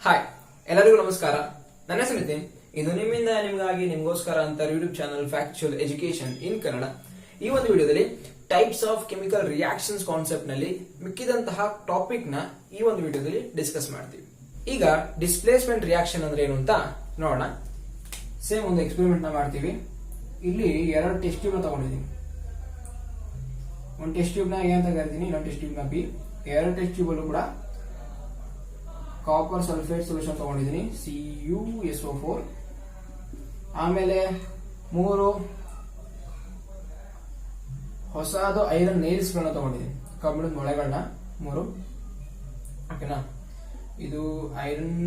Hi, ಎಲ್ಲರಿಗೂ ನಮಸ್ಕಾರ. ನನ್ನ ಹೆಸರು ನಿತಿನ್. ಇದು ನಿಮ್ಮಿಂದ ನಿಮಗಾಗಿ ನಿಮಗೋಸ್ಕರ ಅಂತ YouTube channel factual education in Kannada. ಈ ಒಂದು ವಿಡಿಯೋದಲ್ಲಿ types of chemical reactions concept ನಲ್ಲಿ ಮಿಕ್ಕಿದಂತಹ ಟಾಪಿಕ್ ನ ಈ ಒಂದು ವಿಡಿಯೋದಲ್ಲಿ ಡಿಸ್ಕಸ್ ಮಾಡ್ತೀವಿ. ಈಗ ಡಿಸ್ಪ್ಲೇಸ್ಮೆಂಟ್ ರಿಯಾಕ್ಷನ್ ಅಂದ್ರೆ ಏನು ಅಂತ ನೋಡೋಣ. ಸೇಮ್ ಒಂದು ಎಕ್ಸ್ಪೆರಿಮೆಂಟ್ ನ ಮಾಡ್ತೀವಿ. ಇಲ್ಲಿ ಎರಡು ಟೆಸ್ಟ್ ಟ್ಯೂಬ್ ನ ತಗೊಂಡಿದ್ದೀನಿ. ಒಂದು ಟೆಸ್ಟ್ ಟ್ಯೂಬ್ ನ ಎ ಅಂತ ಕರಿತೀನಿ, ಇನ್ನೊಂದು ಟೆಸ್ಟ್ ಟ್ಯೂಬ್ ನ ಬಿ. ಎರಡು ಟೆಸ್ಟ್ ಟ್ಯೂಬ್ ಅಲ್ಲೂ ಕೂಡ ಕಾಪರ್ ಸಲ್ಫೇಟ್ ಸೊಲ್ಯೂಷನ್ ತಗೊಂಡಿದ್ದೀನಿ, CuSO4. ಆಮೇಲೆ 3 ಹೊಸದು ಐರನ್ ನೇಲ್ಸ್ ಗಳನ್ನ ತಗೊಂಡಿದ್ದೀನಿ, ಕಬ್ಬಿಣದ ಮೊಳೆಗಳನ್ನ 3. ಓಕೆನಾ? ಇದು ಐರನ್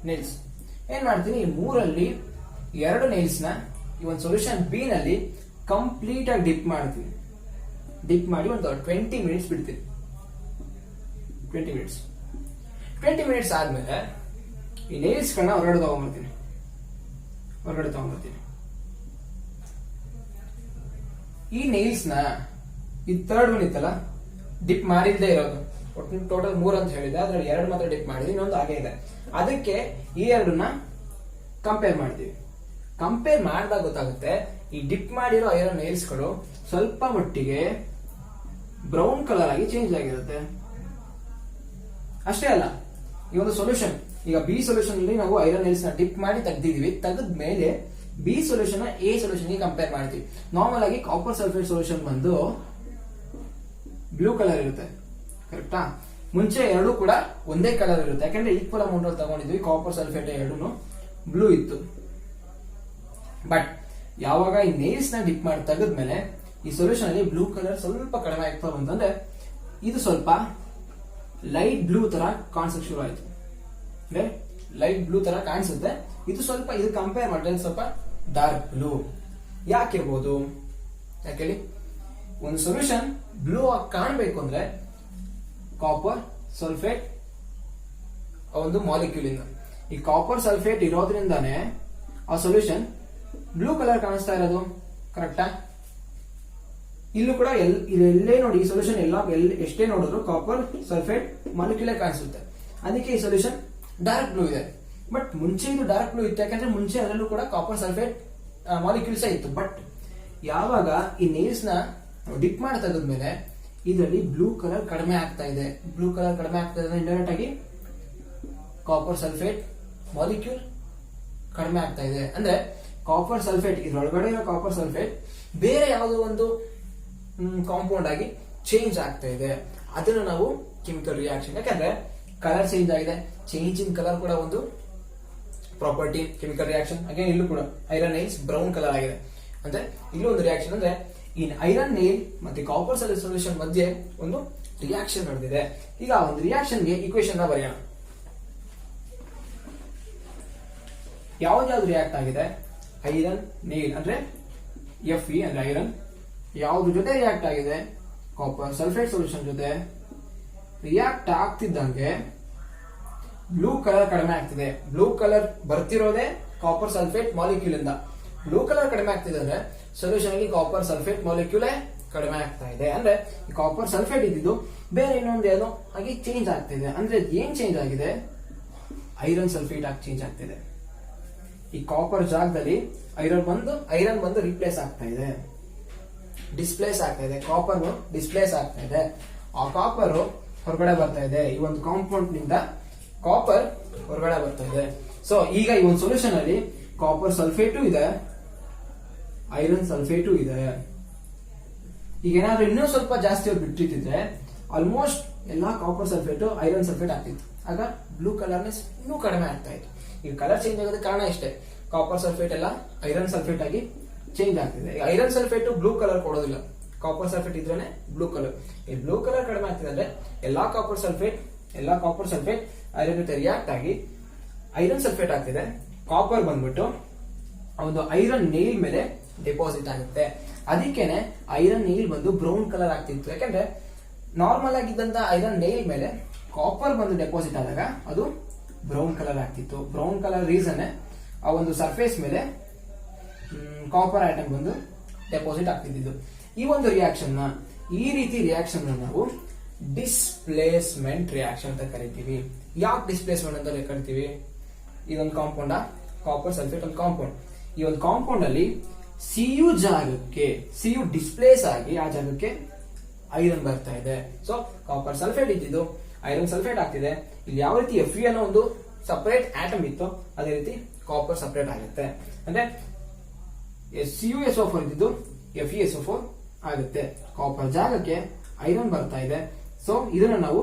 ನೇಲ್ಸ್. ಏನ್ ಮಾಡ್ತೀನಿ, ಈ 3ರಲ್ಲಿ 2 ನೇಲ್ಸ್ ನ ಈ ಒಂದು ಸೊಲ್ಯೂಷನ್ ಬಿ ನಲ್ಲಿ ಕಂಪ್ಲೀಟ್ ಆಗಿ ಡಿಪ್ ಮಾಡ್ತೀನಿ. ಡಿಪ್ ಮಾಡಿ ಒಂದು 20 ಮಿನಿಟ್ಸ್ ಬಿಡ್ತೀನಿ. 20 ಮಿನಿಟ್ಸ್ ಆದ್ಮೇಲೆ ಈ ನೇಲ್ಸ್ ಗಳನ್ನ ಹೊರಗಡೆ ತಗೊಂಡ್ಬರ್ತೀನಿ. ಈ ನೇಲ್ಸ್ ನ ಈ ಥರ್ಡ್ ಒನ್ ಇತ್ತಲ್ಲ, ಡಿಪ್ ಮಾಡಿಲ್ಲದೆ ಇರೋದು, ಒಟ್ಟು ಟೋಟಲ್ 3 ಅಂತ ಹೇಳಿದೆ, ಅದ್ರಲ್ಲಿ 2 ಮಾತ್ರ ಡಿಪ್ ಮಾಡಿದ್ವಿ, ಇನ್ನೊಂದು ಹಾಗೆ ಇದೆ. ಅದಕ್ಕೆ ಈ 2ನ್ನ ಕಂಪೇರ್ ಮಾಡ್ತೀವಿ. ಕಂಪೇರ್ ಮಾಡಿದಾಗ ಗೊತ್ತಾಗುತ್ತೆ, ಈ ಡಿಪ್ ಮಾಡಿರೋ ಐರನ್ ನೇಲ್ಸ್ ಗಳು ಸ್ವಲ್ಪ ಮಟ್ಟಿಗೆ ಬ್ರೌನ್ ಕಲರ್ ಆಗಿ ಚೇಂಜ್ ಆಗಿರುತ್ತೆ. ಅಷ್ಟೇ ಅಲ್ಲ, ಈ ಒಂದು ಸೊಲ್ಯೂಷನ್, ಈಗ ಬಿ ಸೊಲ್ಯೂಷನ್ ಅಲ್ಲಿ ನಾವು ಐರನ್ ನೇಲ್ಸ್ ನ ಡಿಪ್ ಮಾಡಿ ತೆಗ್ದಿದೀವಿ. ತೆಗೆದ ಮೇಲೆ ಬಿ ಸೊಲ್ಯೂಷನ್ ಎ ಸೊಲ್ಯೂಷನ್ ಗೆ ಕಂಪೇರ್ ಮಾಡ್ತೀವಿ. ನಾರ್ಮಲ್ ಆಗಿ ಕಾಪರ್ ಸಲ್ಫೇಟ್ ಸೊಲ್ಯೂಷನ್ ಬಂದು ಬ್ಲೂ ಕಲರ್ ಇರುತ್ತೆ, ಕರೆಕ್ಟಾ? ಮುಂಚೆ ಎರಡೂ ಕೂಡ ಒಂದೇ ಕಲರ್ ಇರುತ್ತೆ, ಯಾಕಂದ್ರೆ ಈಕ್ವಲ್ ಅಮೌಂಟ್ ಅಲ್ಲಿ ತಗೊಂಡಿದ್ವಿ. ಕಾಪರ್ ಸಲ್ಫೇಟ್ ಎರಡೂ ಬ್ಲೂ ಇತ್ತು. ಬಟ್ ಯಾವಾಗ ಈ ನೇಲ್ಸ್ ನ ಡಿಪ್ ಮಾಡಿ ತೆಗೆದ್ಮೇಲೆ ಈ ಸೊಲ್ಯೂಷನ್ ಅಲ್ಲಿ ಬ್ಲೂ ಕಲರ್ ಸ್ವಲ್ಪ ಕಡಿಮೆ ಆಗ್ತಾ ಬಂತಂದ್ರೆ ಇದು ಸ್ವಲ್ಪ ಲೈಟ್ ಬ್ಲೂ ತರ ಕಾಣಿಸಕ್ ಶುರು ಆಯ್ತು. ಅಂದ್ರೆ ಲೈಟ್ ಬ್ಲೂ ತರ ಕಾಣಿಸುತ್ತೆ. ಇದು ಸ್ವಲ್ಪ ಇದು ಕಂಪೇರ್ ಮಾಡಿದ್ರೆ ಸ್ವಲ್ಪ ಡಾರ್ಕ್ ಬ್ಲೂ. ಯಾಕಿರ್ಬೋದು? ಯಾಕೇಳಿ, ಒಂದು ಸೊಲ್ಯೂಷನ್ ಬ್ಲೂ ಆಗಿ ಕಾಣಬೇಕು ಅಂದ್ರೆ ಕಾಪರ್ ಸಲ್ಫೇಟ್ ಒಂದು ಮಾಲಿಕ್ಯೂಲ್ ಇಂದ, ಈ ಕಾಪರ್ ಸಲ್ಫೇಟ್ ಇರೋದ್ರಿಂದಾನೇ ಆ ಸೊಲ್ಯೂಷನ್ ಬ್ಲೂ ಕಲರ್ ಕಾಣಿಸ್ತಾ ಇರೋದು, ಕರೆಕ್ಟಾ? ಇಲ್ಲೂ ಕೂಡ ಎಲ್ಲೇ ನೋಡಿ, ಈ ಸೊಲ್ಯೂಷನ್ ಎಷ್ಟೇ ನೋಡಿದ್ರು ಕಾಪರ್ ಸಲ್ಫೇಟ್ ಮಾಲಿಕ್ಯೂಲೇ ಕಾಣಿಸುತ್ತೆ. ಅದಕ್ಕೆ ಈ ಸೊಲ್ಯೂಷನ್ ಡಾರ್ಕ್ ಬ್ಲೂ ಇದೆ. ಬಟ್ ಮುಂಚೆ ಇದು ಡಾರ್ಕ್ ಬ್ಲೂ ಇತ್ತು, ಯಾಕಂದ್ರೆ ಮುಂಚೆ ಅದರಲ್ಲೂ ಕೂಡ ಕಾಪರ್ ಸಲ್ಫೇಟ್ ಮಾಲಿಕ್ಯೂಲ್ಸ್ ಇತ್ತು. ಬಟ್ ಯಾವಾಗ ಈ ನೇಲ್ಸ್ ನ ಡಿಪ್ ಮಾಡಿ ತೆಗೆದ್ಮೇಲೆ ಇದರಲ್ಲಿ ಬ್ಲೂ ಕಲರ್ ಕಡಿಮೆ ಆಗ್ತಾ ಇದೆ. ಬ್ಲೂ ಕಲರ್ ಕಡಿಮೆ ಆಗ್ತಾ ಇದೆ, ಇಂಡೈರೆಕ್ಟ್ ಆಗಿ ಕಾಪರ್ ಸಲ್ಫೇಟ್ ಮಾಲಿಕ್ಯೂಲ್ ಕಡಿಮೆ ಆಗ್ತಾ ಇದೆ. ಅಂದ್ರೆ ಕಾಪರ್ ಸಲ್ಫೇಟ್, ಇದ್ರೊಳಗಡೆ ಇರೋ ಕಾಪರ್ ಸಲ್ಫೇಟ್ ಬೇರೆ ಯಾವುದೋ ಒಂದು ಕಾಂಪೌಂಡ್ ಆಗಿ ಚೇಂಜ್ ಆಗ್ತಾ ಇದೆ. ಅದನ್ನು ನಾವು ಕೆಮಿಕಲ್ ರಿಯಾಕ್ಷನ್, ಯಾಕಂದ್ರೆ ಕಲರ್ ಚೇಂಜ್ ಆಗಿದೆ. ಚೇಂಜ್ ಇನ್ ಕಲರ್ ಕೂಡ ಒಂದು ಪ್ರಾಪರ್ಟಿ ಕೆಮಿಕಲ್ ರಿಯಾಕ್ಷನ್. ಹಾಗೆ ಇಲ್ಲೂ ಕೂಡ ಐರನ್ ನೇಲ್ಸ್ ಬ್ರೌನ್ ಕಲರ್ ಆಗಿದೆ. ಅಂದ್ರೆ ಇಲ್ಲೂ ಒಂದು ರಿಯಾಕ್ಷನ್, ಅಂದ್ರೆ ಈ ಐರನ್ ನೇಲ್ ಮತ್ತೆ ಕಾಪರ್ ಸೊಲ್ಯೂಷನ್ ಮಧ್ಯೆ ಒಂದು ರಿಯಾಕ್ಷನ್ ನಡೆದಿದೆ. ಈಗ ಆ ಒಂದು ರಿಯಾಕ್ಷನ್ಗೆ ಇಕ್ವೇಶನ್ ನ ಬರೆಯೋಣ. ಯಾವ್ದು ರಿಯಾಕ್ಟ್ ಆಗಿದೆ? ಐರನ್ ನೇಲ್ ಅಂದ್ರೆ Fe ಅಂದ್ರೆ ಐರನ್, ಯಾವ್ದು ಜೊತೆ ರಿಯಾಕ್ಟ್ ಆಗಿದೆ? ಕಾಪರ್ ಸಲ್ಫೇಟ್ ಸೊಲ್ಯೂಷನ್ ಜೊತೆ. ರಿಯಾಕ್ಟ್ ಆಗ್ತಿದ್ದಂಗೆ ಬ್ಲೂ ಕಲರ್ ಕಡಿಮೆ ಆಗ್ತಿದೆ. ಬ್ಲೂ ಕಲರ್ ಬರ್ತಿರೋದೇ ಕಾಪರ್ ಸಲ್ಫೇಟ್ ಮಾಲಿಕ್ಯೂಲ್ ಇಂದ. ಬ್ಲೂ ಕಲರ್ ಕಡಿಮೆ ಆಗ್ತಿದೆ ಅಂದ್ರೆ ಸೊಲ್ಯೂಷನ್ ಅಲ್ಲಿ ಕಾಪರ್ ಸಲ್ಫೇಟ್ ಮಾಲಿಕ್ಯೂಲೇ ಕಡಿಮೆ ಆಗ್ತಾ ಇದೆ. ಅಂದ್ರೆ ಈ ಕಾಪರ್ ಸಲ್ಫೇಟ್ ಇದ್ದಿದ್ದು ಬೇರೆ ಇನ್ನೊಂದು ಏನೋ ಹಾಗೆ ಚೇಂಜ್ ಆಗ್ತಿದೆ. ಅಂದ್ರೆ ಏನ್ ಚೇಂಜ್ ಆಗಿದೆ? ಐರನ್ ಸಲ್ಫೇಟ್ ಆಗಿ ಚೇಂಜ್ ಆಗ್ತಿದೆ. ಈ ಕಾಪರ್ ಜಾಗದಲ್ಲಿ ಐರನ್ ಬಂದು ರಿಪ್ಲೇಸ್ ಆಗ್ತಾ ಇದೆ, ಡಿಸ್ಪ್ಲೇಸ್ ಆಗ್ತಾ ಇದೆ. ಕಾಪರ್ ಡಿಸ್ಪ್ಲೇಸ್ ಆಗ್ತಾ ಇದೆ. ಆ ಕಾಪರ್ ಹೊರಗಡೆ ಬರ್ತಾ ಇದೆ. ಈ ಒಂದು ಕಾಂಪೌಂಡ್ ನಿಂದ ಕಾಪರ್ ಹೊರಗಡೆ ಬರ್ತಾ ಇದೆ. ಸೊ ಈಗ ಈ ಒಂದು ಸೊಲ್ಯೂಷನ್ ಅಲ್ಲಿ ಕಾಪರ್ ಸಲ್ಫೇಟು ಇದೆ, ಐರನ್ ಸಲ್ಫೇಟು ಇದೆ. ಈಗ ಏನಾದ್ರೂ ಇನ್ನೂ ಸ್ವಲ್ಪ ಜಾಸ್ತಿ ಅವ್ರು ಬಿಟ್ಟಿದ್ರೆ ಆಲ್ಮೋಸ್ಟ್ ಎಲ್ಲಾ ಕಾಪರ್ ಸಲ್ಫೇಟು ಐರನ್ ಸಲ್ಫೇಟ್ ಆಗ್ತಿತ್ತು. ಆಗ ಬ್ಲೂ ಕಲರ್ನೆಸ್ ಇನ್ನೂ ಕಡಿಮೆ ಆಗ್ತಾ ಇತ್ತು. ಈಗ ಕಲರ್ ಚೇಂಜ್ ಆಗೋದಕ್ಕೆ ಕಾರಣ ಇಷ್ಟೇ, ಕಾಪರ್ ಸಲ್ಫೇಟ್ ಎಲ್ಲ ಐರನ್ ಸಲ್ಫೇಟ್ ಆಗಿ ಚೇಂಜ್ ಆಗ್ತಿದೆ. ಐರನ್ ಸಲ್ಫೇಟ್ ಬ್ಲೂ ಕಲರ್ ಕೊಡೋದಿಲ್ಲ, ಕಾಪರ್ ಸಲ್ಫೇಟ್ ಇದ್ರೇನೆ ಬ್ಲೂ ಕಲರ್. ಈ ಬ್ಲೂ ಕಲರ್ ಕಡಿಮೆ ಆಗ್ತಿದೆ ಅಂದ್ರೆ ಎಲ್ಲಾ ಕಾಪರ್ ಸಲ್ಫೇಟ್ ಐರನ್ ಜೊತೆ ರಿಯಾಕ್ಟ್ ಆಗಿ ಐರನ್ ಸಲ್ಫೇಟ್ ಆಗ್ತಿದೆ. ಕಾಪರ್ ಬಂದ್ಬಿಟ್ಟು ಒಂದು ಐರನ್ ನೇಲ್ ಮೇಲೆ ಡೆಪಾಸಿಟ್ ಆಗುತ್ತೆ. ಅದಕ್ಕೇನೆ ಐರನ್ ನೇಲ್ ಬಂದು ಬ್ರೌನ್ ಕಲರ್ ಆಗ್ತಿತ್ತು. ಯಾಕಂದ್ರೆ ನಾರ್ಮಲ್ ಆಗಿದ್ದಂತ ಐರನ್ ನೇಲ್ ಮೇಲೆ ಕಾಪರ್ ಬಂದು ಡೆಪಾಸಿಟ್ ಆದಾಗ ಅದು ಬ್ರೌನ್ ಕಲರ್ ಆಗ್ತಿತ್ತು. ಬ್ರೌನ್ ಕಲರ್ ರೀಸನ್ ಆ ಒಂದು ಸರ್ಫೇಸ್ ಮೇಲೆ ಕಾಪರ್ ಐಟಮ್ ಬಂದು ಡೆಪಾಸಿಟ್ ಆಗ್ತಿದ್ದು. ಈ ಒಂದು ರಿಯಾಕ್ಷನ್ ಈ ರೀತಿ ರಿಯಾಕ್ಷನ್ ನಾವು ಡಿಸ್ಪ್ಲೇಸ್ಮೆಂಟ್ ರಿಯಾಕ್ಷನ್ ಅಂತ ಕರಿತೀವಿ. ಯಾಕೆ ಡಿಸ್ಪ್ಲೇಸ್ಮೆಂಟ್ ಅಂತ ಕರಿತೀವಿ? ಇದೊಂದು ಕಾಂಪೌಂಡ್, ಕಾಪರ್ ಸಲ್ಫೇಟ್ ಒಂದು ಕಾಂಪೌಂಡ್. ಈ ಒಂದು ಕಾಂಪೌಂಡ್ ಅಲ್ಲಿ Cu ಜಾಗಕ್ಕೆ Cu ಡಿಸ್ಪ್ಲೇಸ್ ಆಗಿ ಆ ಜಾಗಕ್ಕೆ ಐರನ್ ಬರ್ತಾ ಇದೆ. ಸೊ ಕಾಪರ್ ಸಲ್ಫೇಟ್ ಇದ್ದಿದ್ದು ಐರನ್ ಸಲ್ಫೇಟ್ ಆಗ್ತಿದೆ. ಇಲ್ಲಿ ಯಾವ ರೀತಿ Fe ಅನ್ನೋ ಒಂದು ಸಪರೇಟ್ ಆಟಮ್ ಇತ್ತು, ಅದೇ ರೀತಿ ಕಾಪರ್ ಸಪರೇಟ್ ಆಗುತ್ತೆ. ಅಂದ್ರೆ CuSO4 ಇದ್ದಿದ್ದು FeSO4 ಆಗುತ್ತೆ. ಕಾಪರ್ ಜಾಗಕ್ಕೆ ಐರನ್ ಬರ್ತಾ ಇದೆ. ಸೊ ಇದನ್ನ ನಾವು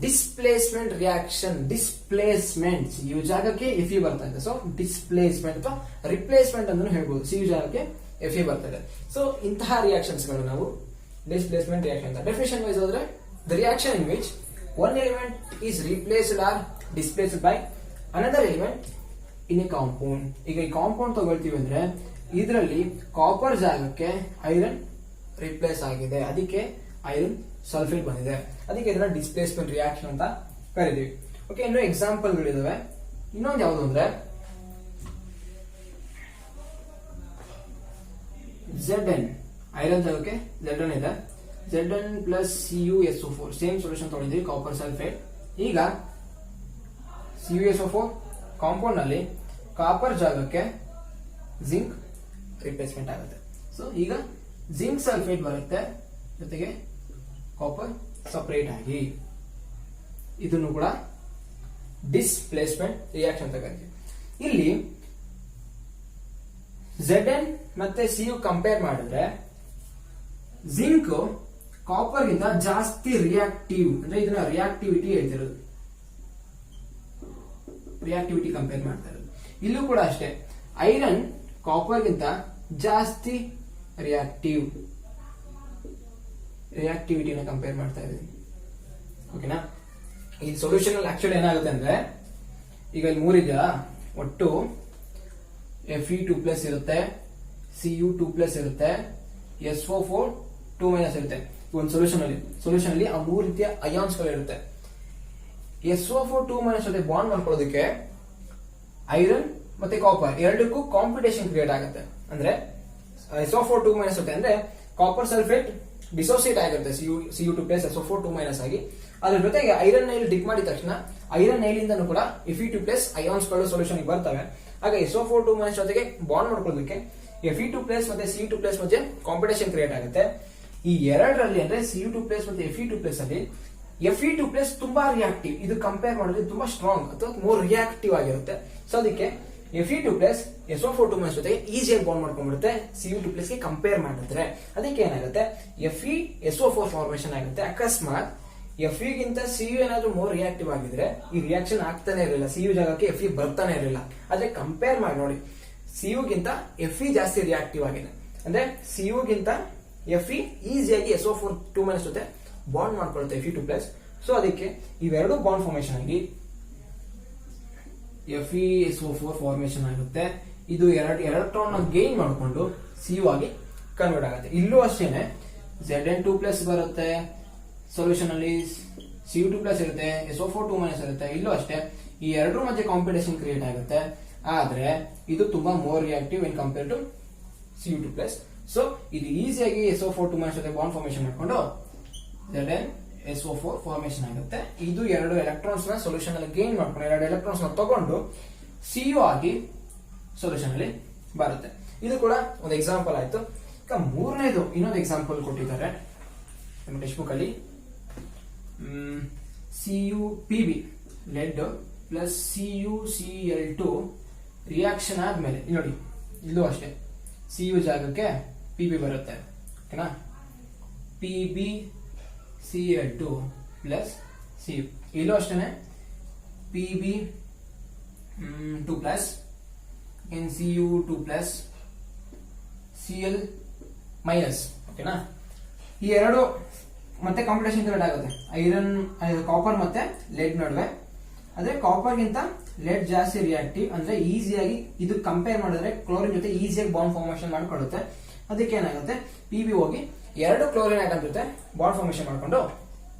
ಡಿಸ್ಪ್ಲೇಸ್ಮೆಂಟ್ ರಿಯಾಕ್ಷನ್, ಡಿಸ್ಪ್ಲೇಸ್ಮೆಂಟ್ Cu ಜಾಗಕ್ಕೆ Fe ಬರ್ತಾ ಇದೆ. ಸೊ ಡಿಸ್ಪ್ಲೇಸ್ಮೆಂಟ್ ಅಥವಾ ರಿಪ್ಲೇಸ್ಮೆಂಟ್ ಅಂತ ಹೇಳ್ಬೋದು. Cu ಜಾಗಕ್ಕೆ Fe ಬರ್ತಾ ಇದೆ. ಸೊ ಇಂತಹ ರಿಯಾಕ್ಷನ್ಸ್ ಗಳು ನಾವು ಡಿಸ್ಪ್ಲೇಸ್ಮೆಂಟ್ ರಿಯಾಕ್ಷನ್ ಅಂತ ಡೆಫಿನಿಷನ್ ವೈಸ್ ಹೋದ್ರೆ the reaction in which one element is replaced or displaced by another element in a compound. ಈಗ ಈ ಕಾಂಪೌಂಡ್ ತಗೊಳ್ತೀವಿ ಅಂದ್ರೆ ಇದರಲ್ಲಿ ಕಾಪರ್ ಜಾಗಕ್ಕೆ ಐರನ್ ರಿಪ್ಲೇಸ್ ಆಗಿದೆ, ಅದಕ್ಕೆ ಐರನ್ ಸಲ್ಫೇಟ್ ಬಂದಿದೆ, ಅದಕ್ಕೆ ಇದನ್ನ ಡಿಸ್ಪ್ಲೇಸ್ಮೆಂಟ್ ರಿಯಾಕ್ಷನ್ ಅಂತ ಕರಿತೀವಿ. ಓಕೆ, ಇನ್ನು ಎಕ್ಸಾಂಪಲ್ ಗಳಿದಾವೆ. ಇನ್ನೊಂದು ಯಾವುದು ಅಂದ್ರೆ Zn, ಐರನ್ ಜಾಗಕ್ಕೆ Zn ಇದೆ. Zn plus CuSO4 same solution ತಗೊಂಡಿದ್ವಿ, ಕಾಪರ್ ಸಲ್ಫೇಟ್. ಈಗ CuSO4 ಕಾಂಪೌಂಡ್ ನಲ್ಲಿ ಕಾಪರ್ ಜಾಗಕ್ಕೆ ಜಿಂಕ್ ರಿಪ್ಲೇಸ್ಮೆಂಟ್ ಆಗುತ್ತೆ. ಸೊ ಈಗ ಜಿಂಕ್ ಸಲ್ಫೇಟ್ ಬರುತ್ತೆ, ಜೊತೆಗೆ ಕಾಪರ್ ಸಪರೇಟ್ ಆಗಿ. ಇದನ್ನು ಕೂಡ ಡಿಸ್ಪ್ಲೇಸ್ಮೆಂಟ್ ರಿಯಾಕ್ಷನ್ ಅಂತ ಕರಿತೀವಿ. ಇಲ್ಲಿ Zn ಮತ್ತೆ Cu ಕಂಪೇರ್ ಮಾಡಿದ್ರೆ ಜಿಂಕ್ ಕಾಪರ್ ಗಿಂತ ಜಾಸ್ತಿ ರಿಯಾಕ್ಟಿವ್, ಅಂದ್ರೆ ಇದನ್ನ ರಿಯಾಕ್ಟಿವಿಟಿ ಹೇಳ್ತಿರೋದು, ರಿಯಾಕ್ಟಿವಿಟಿ ಕಂಪೇರ್ ಮಾಡ್ತಾ ಇರೋದು. ಇಲ್ಲೂ ಕೂಡ ಅಷ್ಟೇ, ಐರನ್ ಕಾಪರ್ ಗಿಂತ ಜಾಸ್ತಿ ರಿಯಾಕ್ಟಿವಿಟಿನ ಕಂಪೇರ್ ಮಾಡ್ತಾ ಇದ್ದೀವಿ. ಓಕೆನಾ? ಈ ಸೊಲ್ಯೂಷನ್ ಅಲ್ಲಿ ಆಕ್ಚುಲಿ ಏನಾಗುತ್ತೆ ಅಂದ್ರೆ, ಈಗ ಇಲ್ಲಿ ಮೂರಿದೆಯಲ್ಲ, ಒಟ್ಟು Fe2+ ಇರುತ್ತೆ, Cu2+ ಇರುತ್ತೆ, SO4 2- ಇರುತ್ತೆ. ಒಂದು ಸೊಲ್ಯೂಷನ್ ಅಲ್ಲಿ ಆ ಮೂರು ರೀತಿಯ ಅಯಾನ್ಸ್ ಗಳು ಇರುತ್ತೆ. SO4 2- ಜೊತೆ ಬಾಂಡ್ ಮಾಡ್ಕೊಳ್ಳೋದಕ್ಕೆ ಐರನ್ ಮತ್ತೆ ಕಾಪರ್ ಎರಡಕ್ಕೂ ಕಾಂಪಿಟೇಷನ್ ಕ್ರಿಯೇಟ್ ಆಗುತ್ತೆ. ಅಂದ್ರೆ SO4 2- ಜೊತೆ ಅಂದ್ರೆ ಕಾಪರ್ ಸಲ್ಫೇಟ್ ಡಿಸೋಸಿಯೇಟ್ ಆಗಿರುತ್ತೆ Cu2+ SO4 2- ಆಗಿ. ಅದ್ರ ಜೊತೆಗೆ ಐರನ್ ನೈಲ್ ಡಿಪ್ ಮಾಡಿದ ತಕ್ಷಣ ಐರನ್ ನೈಲ್ ಇಂದನೂ ಕೂಡ Fe2+ ಅಯಾನ್ಸ್ ಗಳು ಸೊಲ್ಯೂಷನ್ ಬರ್ತವೆ. ಆಗ SO4 2- ಜೊತೆಗೆ ಬಾಂಡ್ ಮಾಡ್ಕೊಳ್ಳೋದಕ್ಕೆ Fe2+ ಮತ್ತೆ Cu2+ ಮಧ್ಯೆ ಕಾಂಪಿಟೇಷನ್ ಕ್ರಿಯೇಟ್ ಆಗುತ್ತೆ. ಈ ಎರಡರಲ್ಲಿ ಅಂದ್ರೆ Cu2+ ಮತ್ತೆ Fe2+ ಅಲ್ಲಿ Fe2+ ತುಂಬಾ ರಿಯಾಕ್ಟಿವ್, ಇದು ಕಂಪೇರ್ ಮಾಡಿದ್ರೆ ತುಂಬಾ ಸ್ಟ್ರಾಂಗ್ ಅಥವಾ ಮೋರ್ ರಿಯಾಕ್ಟಿವ್ ಆಗಿರುತ್ತೆ. ಸೊ ಅದಕ್ಕೆ Fe2+ SO4 2- ಜೊತೆಗೆ ಈಸಿಯಾಗಿ ಬಾಂಡ್ ಮಾಡ್ಕೊಂಡ್ಬಿಡುತ್ತೆ Cu2+ ಗೆ ಕಂಪೇರ್ ಮಾಡಿದ್ರೆ. ಅದಕ್ಕೆ ಏನಾಗುತ್ತೆ, FeSO4 ಫಾರ್ಮೇಶನ್ ಆಗುತ್ತೆ. ಅಕಸ್ಮಾತ್ Fe ಗಿಂತ Cu ಏನಾದ್ರೂ ಮೋರ್ ರಿಯಾಕ್ಟಿವ್ ಆಗಿದ್ರೆ ಈ ರಿಯಾಕ್ಷನ್ ಆಗ್ತಾನೆ ಇರಲಿಲ್ಲ, Cu ಜಾಗಕ್ಕೆ Fe ಬರ್ತಾನೆ ಇರಲಿಲ್ಲ. ಆದ್ರೆ ಕಂಪೇರ್ ಮಾಡಿ ನೋಡಿ, Cu ಗಿಂತ Fe ಜಾಸ್ತಿ ರಿಯಾಕ್ಟಿವ್ ಆಗಿದೆ. ಅಂದ್ರೆ Cu ಗಿಂತ Fe ಈಸಿಯಾಗಿ SO4 2- ಜೊತೆ ಬಾಂಡ್ ಮಾಡ್ಕೊಳ್ಳುತ್ತೆ Fe2+. ಸೊ ಅದಕ್ಕೆ ಇವೆರಡು ಬಾಂಡ್ ಫಾರ್ಮೇಶನ್ ಆಗಿ FeSO4 ಫಾರ್ಮೇಶನ್ ಆಗುತ್ತೆ. ಇದು ಎರಡು ಎಲೆಕ್ಟ್ರಾನ್ ಗೇನ್ ಮಾಡಿಕೊಂಡು Cu ಆಗಿ ಕನ್ವರ್ಟ್ ಆಗುತ್ತೆ. ಇಲ್ಲೂ ಅಷ್ಟೇನೆ Zn2+ ಬರುತ್ತೆ ಸೊಲ್ಯೂಷನ್ ಅಲ್ಲಿ, Cu2+ ಇರುತ್ತೆ, SO4 2- ಇರುತ್ತೆ. ಇಲ್ಲೂ ಅಷ್ಟೇ ಈ ಎರಡರ ಮಧ್ಯೆ ಕಾಂಪಿಟೇಷನ್ ಕ್ರಿಯೇಟ್ ಆಗುತ್ತೆ. ಆದ್ರೆ ಇದು ತುಂಬಾ more reactive in compare to Cu2+. So ಇದು ಈಸಿಯಾಗಿ SO4 2- ಜೊತೆ ಬಾಂಡ್ ಫಾರ್ಮೇಶನ್ ಮಾಡ್ಕೊಂಡು ZnSO4 ಫಾರ್ಮೇಶನ್ ಆಗುತ್ತೆ. ಇದು ಎರಡು ಎಲೆಕ್ಟ್ರಾನ್ಸ್ ನ ಸೊಲ್ಯೂಷನ್ ಅಲ್ಲಿ ಗೇನ್ ಮಾಡ್ಕೊಂಡು ಎರಡು ಎಲೆಕ್ಟ್ರಾನ್ಸ್ ನ ತಗೊಂಡು Cu ಆಗಿ ಸೊಲ್ಯೂಷನ್ ಅಲ್ಲಿ ಬರುತ್ತೆ. ಇದು ಕೂಡ ಒಂದು ಎಕ್ಸಾಂಪಲ್ ಆಯ್ತು. ಈಗ ಮೂರನೇದು ಇನ್ನೊಂದು ಎಕ್ಸಾಂಪಲ್ ಕೊಟ್ಟಿದ್ದಾರೆ ನಮ್ಮ ಟೆಕ್ಸ್ಟ್ ಬುಕ್ ಅಲ್ಲಿ. CuPb lead plus CuCl2 reaction ಆದ್ಮೇಲೆ ನೋಡಿ, ಇಲ್ಲೂ ಅಷ್ಟೇ Cu ಜಾಗಕ್ಕೆ Pb ಬರುತ್ತೆ. ಓಕೆನಾ? PbCl2 plus Cu. ಇಲ್ಲೂ ಅಷ್ಟೇನೆ Pb2+ ಇನ್ Cu2+ Cl-. ಓಕೆನಾ? ಈ ಎರಡು ಮತ್ತೆ ಕಾಂಪಿಟೇಷನ್ ಕ್ರಿಯೇಟ್ ಆಗುತ್ತೆ ಐರನ್ ಕಾಪರ್ ಮತ್ತೆ ಲೆಡ್ ನಡುವೆ. ಆದ್ರೆ ಕಾಪರ್ ಗಿಂತ ಲೆಡ್ ಜಾಸ್ತಿ ರಿಯಾಕ್ಟಿವ್, ಅಂದ್ರೆ ಈಸಿಯಾಗಿ ಇದು ಕಂಪೇರ್ ಮಾಡಿದ್ರೆ ಕ್ಲೋರಿನ್ ಜೊತೆ ಈಸಿಯಾಗಿ ಬಾಂಡ್ ಫಾರ್ಮೇಶನ್ ಮಾಡ್ಕೊಳ್ಳುತ್ತೆ. ಅದಕ್ಕೆ ಏನಾಗುತ್ತೆ, Pb ಹೋಗಿ ಎರಡು ಕ್ಲೋರಿನ್ ಆಟಮ್ ಜೊತೆ ಬಾಂಡ್ ಫಾರ್ಮೇಶನ್ ಮಾಡ್ಕೊಂಡು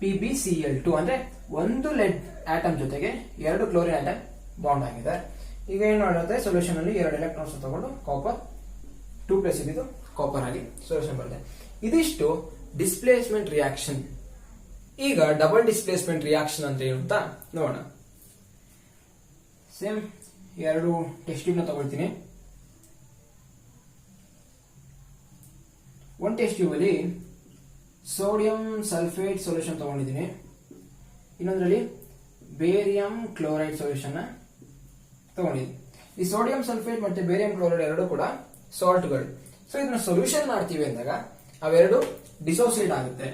PbCl2 ಅಂದ್ರೆ ಒಂದು ಲೆಡ್ ಆಟಮ್ ಜೊತೆಗೆ ಎರಡು ಕ್ಲೋರಿನ್ ಆಟಮ್ ಬಾಂಡ್ ಆಗಿದೆ. ಈಗ ಏನ್ ಮಾಡುತ್ತೆ, ಸೊಲ್ಯೂಷನ್ ಅಲ್ಲಿ ಎರಡು ಎಲೆಕ್ಟ್ರಾನ್ಸ್ ತಗೊಂಡು ಕಾಪರ್ 2+ ಇದ್ದು ಕಾಪರ್ ಆಗಿ ಸೊಲ್ಯೂಷನ್ ಬರುತ್ತೆ. ಇದಿಷ್ಟು ಡಿಸ್ಪ್ಲೇಸ್ಮೆಂಟ್ ರಿಯಾಕ್ಷನ್. ಈಗ ಡಬಲ್ ಡಿಸ್ಪ್ಲೇಸ್ಮೆಂಟ್ ರಿಯಾಕ್ಷನ್ ಅಂತ ಏನು ಅಂತ ನೋಡೋಣ. ಸೇಮ್ ಎರಡು ಟೆಸ್ಟ್ ಟ್ಯೂಬ್ ನ ತಗೊಳ್ತೀನಿ. ಒಂದು ಟೆಸ್ಟ್ ಟ್ಯೂಬ್ ಅಲ್ಲಿ ಸೋಡಿಯಂ ಸಲ್ಫೇಟ್ ಸೊಲ್ಯೂಷನ್ ತಗೊಂಡಿದ್ದೀನಿ, ಇನ್ನೊಂದರಲ್ಲಿ ಬೇರಿಯಂ ಕ್ಲೋರೈಡ್ ಸೊಲ್ಯೂಷನ್ ತಗೊಂಡಿದ್ದೀನಿ. ಈ ಸೋಡಿಯಂ ಸಲ್ಫೇಟ್ ಮತ್ತೆ ಬೇರಿಯಂ ಕ್ಲೋರೈಡ್ ಎರಡು ಕೂಡ ಸಾಲ್ಟ್ಗಳು. ಸೊ ಇದನ್ನ ಸೊಲ್ಯೂಷನ್ ಮಾಡ್ತೀವಿ ಅಂದಾಗ ಅವೆರಡು ಡಿಸೋಸಿಯೇಟ್ ಆಗುತ್ತೆ.